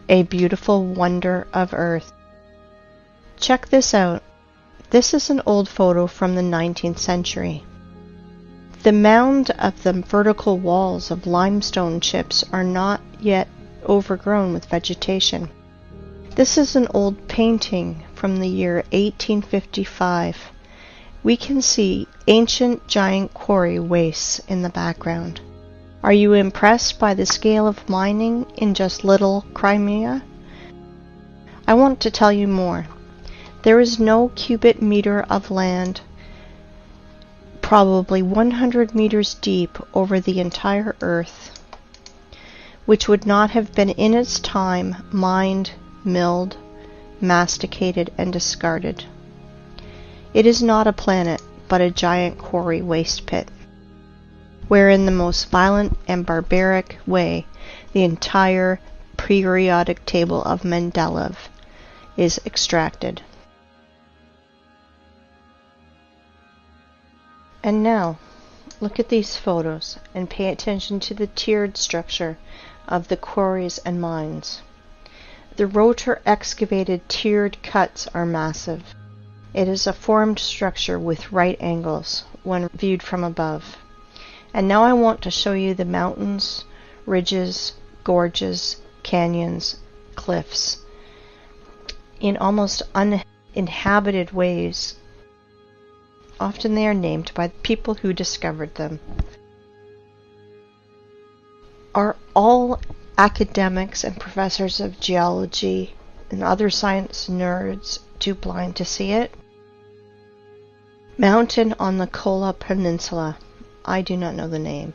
a beautiful wonder of earth. Check this out. This is an old photo from the 19th century. The mound of the vertical walls of limestone chips are not yet overgrown with vegetation. This is an old painting from the year 1855. We can see ancient giant quarry wastes in the background. Are you impressed by the scale of mining in just little Crimea? I want to tell you more. There is no cubic meter of land, probably 100 meters deep over the entire earth, which would not have been in its time mined, milled, masticated, and discarded. It is not a planet, but a giant quarry waste pit, where in the most violent and barbaric way the entire periodic table of Mendeleev is extracted. And now, look at these photos and pay attention to the tiered structure of the quarries and mines. The rotor excavated tiered cuts are massive. It is a formed structure with right angles when viewed from above. And now I want to show you the mountains, ridges, gorges, canyons, cliffs, in almost uninhabited ways. Often they are named by the people who discovered them. Are all academics and professors of geology and other science nerds too blind to see it? Mountain on the Kola Peninsula. I do not know the name.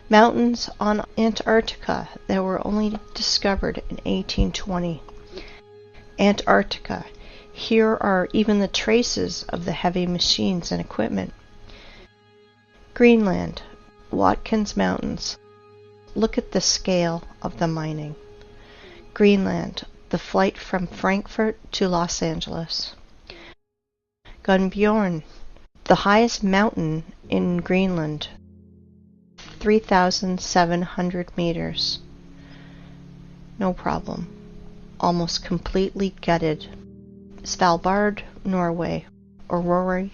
Mountains on Antarctica that were only discovered in 1820. Antarctica. Here are even the traces of the heavy machines and equipment. Greenland. Watkins Mountains. Look at the scale of the mining. Greenland. The flight from Frankfurt to Los Angeles. Gunbjorn. The highest mountain in Greenland. 3,700 meters. No problem. Almost completely gutted. Svalbard, Norway. Aurora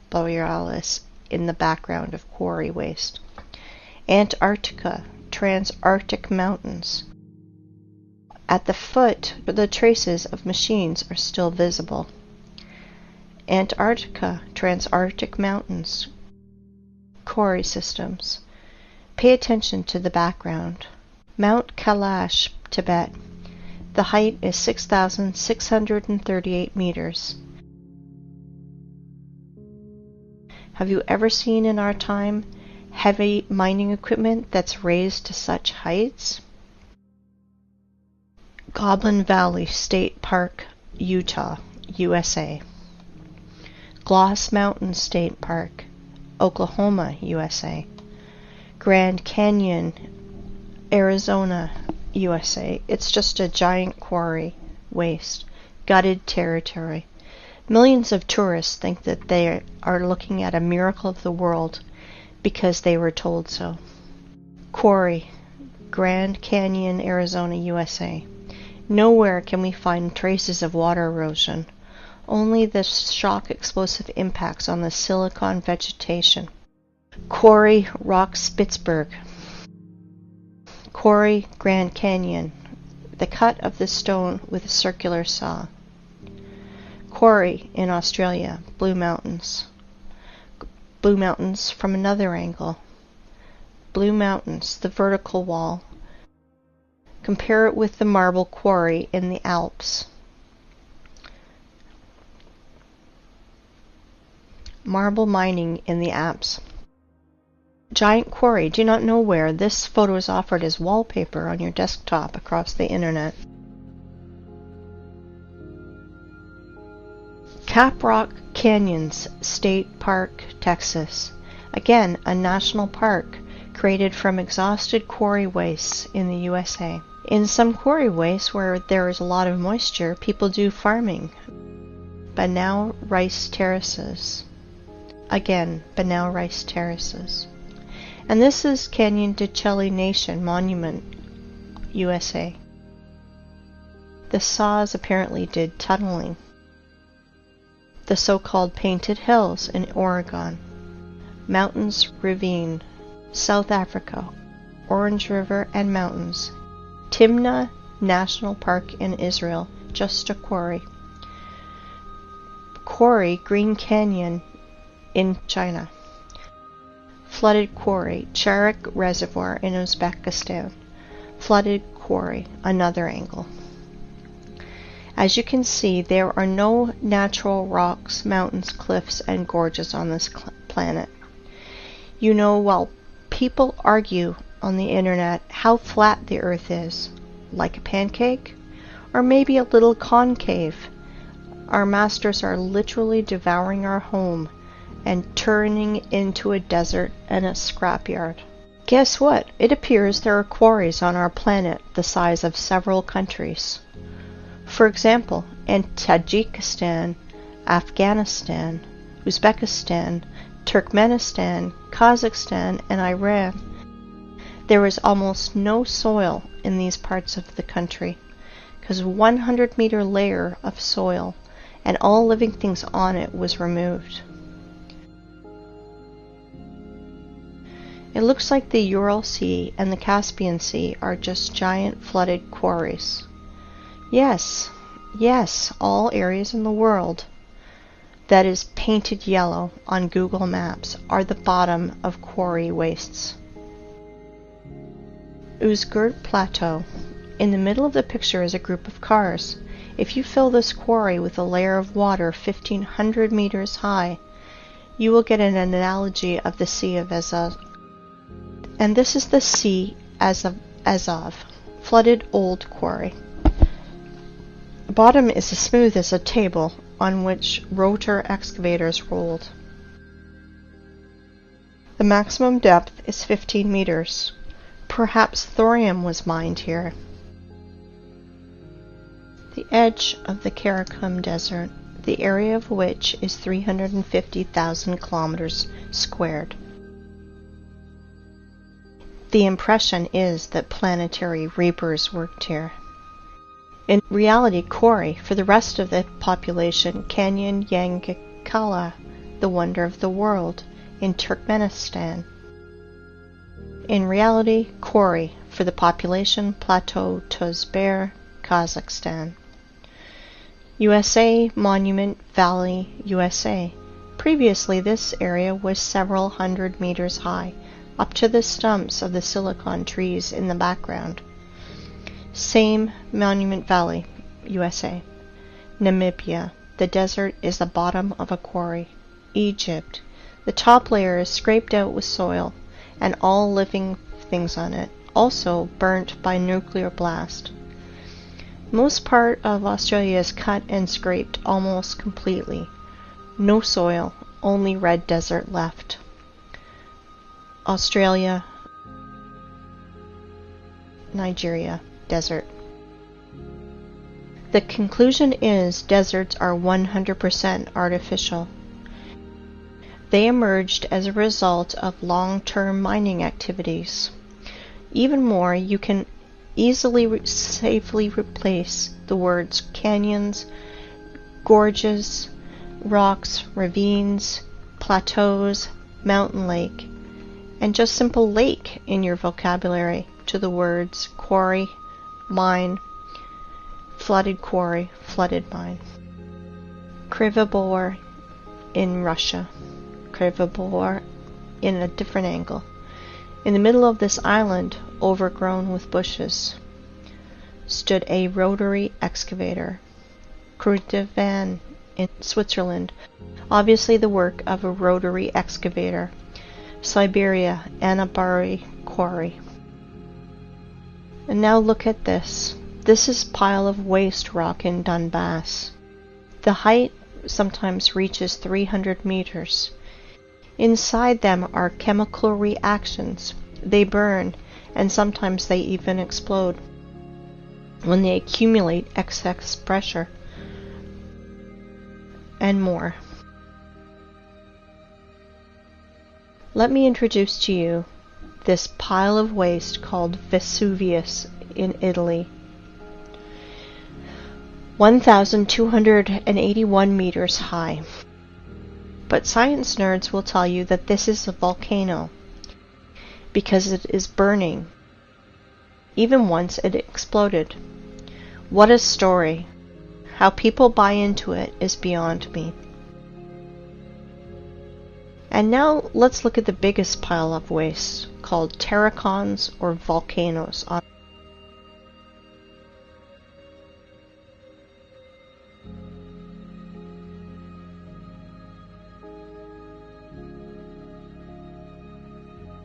Borealis in the background of quarry waste. Antarctica, Transantarctic Mountains. At the foot, the traces of machines are still visible. Antarctica, Transantarctic Mountains. Quarry systems. Pay attention to the background. Mount Kailash, Tibet. The height is 6,638 meters. Have you ever seen in our time heavy mining equipment that's raised to such heights? Goblin Valley State Park, Utah, USA. Gloss Mountain State Park, Oklahoma, USA. Grand Canyon, Arizona, USA. It's just a giant quarry, waste, gutted territory. Millions of tourists think that they are looking at a miracle of the world because they were told so. Quarry, Grand Canyon, Arizona, USA. Nowhere can we find traces of water erosion, only the shock explosive impacts on the silicon vegetation. Quarry, Rock Spitzberg. Quarry, Grand Canyon. The cut of the stone with a circular saw. Quarry in Australia, Blue Mountains. Blue Mountains from another angle. Blue Mountains, the vertical wall. Compare it with the marble quarry in the Alps. Marble mining in the Alps. Giant quarry. Do not know where. This photo is offered as wallpaper on your desktop across the internet. Caprock Canyons State Park, Texas. Again, a national park created from exhausted quarry wastes in the USA. In some quarry wastes where there is a lot of moisture, people do farming. Banao rice terraces. Again, Banao rice terraces. And this is Canyon de Chelly Nation Monument, USA. The saws apparently did tunneling. The so-called Painted Hills in Oregon. Mountains Ravine, South Africa. Orange River and Mountains. Timna National Park in Israel, just a quarry. Quarry, Green Canyon in China. Flooded quarry, Charak Reservoir in Uzbekistan. Flooded quarry, another angle. As you can see, there are no natural rocks, mountains, cliffs, and gorges on this planet. You know, while people argue on the internet how flat the earth is, like a pancake, or maybe a little concave, our masters are literally devouring our home and turning into a desert and a scrapyard. Guess what? It appears there are quarries on our planet the size of several countries. For example, in Tajikistan, Afghanistan, Uzbekistan, Turkmenistan, Kazakhstan, and Iran, there is almost no soil in these parts of the country, because a 100-meter layer of soil and all living things on it was removed. It looks like the Ural Sea and the Caspian Sea are just giant flooded quarries. Yes, all areas in the world that is painted yellow on Google Maps are the bottom of quarry wastes. Uzgurt Plateau. In the middle of the picture is a group of cars. If you fill this quarry with a layer of water 1,500 meters high, you will get an analogy of the Sea of Azov. And this is the Sea of Azov, flooded old quarry. The bottom is as smooth as a table on which rotor excavators rolled. The maximum depth is 15 meters. Perhaps thorium was mined here. The edge of the Karakum Desert, the area of which is 350,000 kilometers squared. The impression is that planetary reapers worked here. In reality, quarry, for the rest of the population, Canyon Yangakala, the wonder of the world, in Turkmenistan. In reality, quarry, for the population, Plateau Tozber, Kazakhstan. USA Monument Valley, USA. Previously, this area was several hundred meters high, up to the stumps of the silicon trees in the background. Same Monument Valley, USA. Namibia. The desert is the bottom of a quarry. Egypt. The top layer is scraped out with soil, and all living things on it, also burnt by nuclear blast. Most part of Australia is cut and scraped almost completely. No soil, only red desert left. Australia, Nigeria, desert. The conclusion is deserts are 100% artificial. They emerged as a result of long-term mining activities. Even more, you can easily safely replace the words canyons, gorges, rocks, ravines, plateaus, mountain lake, and just simple lake in your vocabulary to the words quarry, mine, flooded quarry, flooded mine. Krivobor in Russia. Krivobor in a different angle. In the middle of this island, overgrown with bushes, stood a rotary excavator. Kruitvann in Switzerland, obviously the work of a rotary excavator. Siberia, Anabari quarry. And now look at this. This is pile of waste rock in Donbass. The height sometimes reaches 300 meters. Inside them are chemical reactions. They burn, and sometimes they even explode when they accumulate excess pressure, and more. Let me introduce to you this pile of waste called Vesuvius in Italy. 1,281 meters high. But science nerds will tell you that this is a volcano because it is burning, even once it exploded. What a story. How people buy into it is beyond me. And now let's look at the biggest pile of waste, called terracons or volcanoes.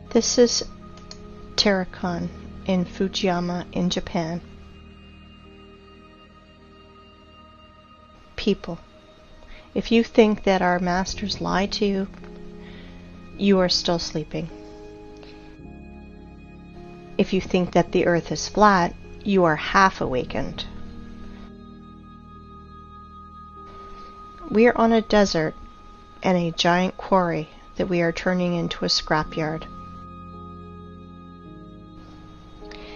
This is terracon in Fujiyama in Japan. People, if you think that our masters lie to you, you are still sleeping. If you think that the earth is flat, you are half awakened. We are on a desert and a giant quarry that we are turning into a scrapyard.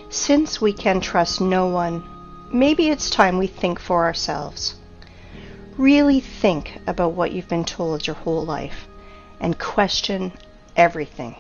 Since we can trust no one, maybe it's time we think for ourselves. Really think about what you've been told your whole life and question everything.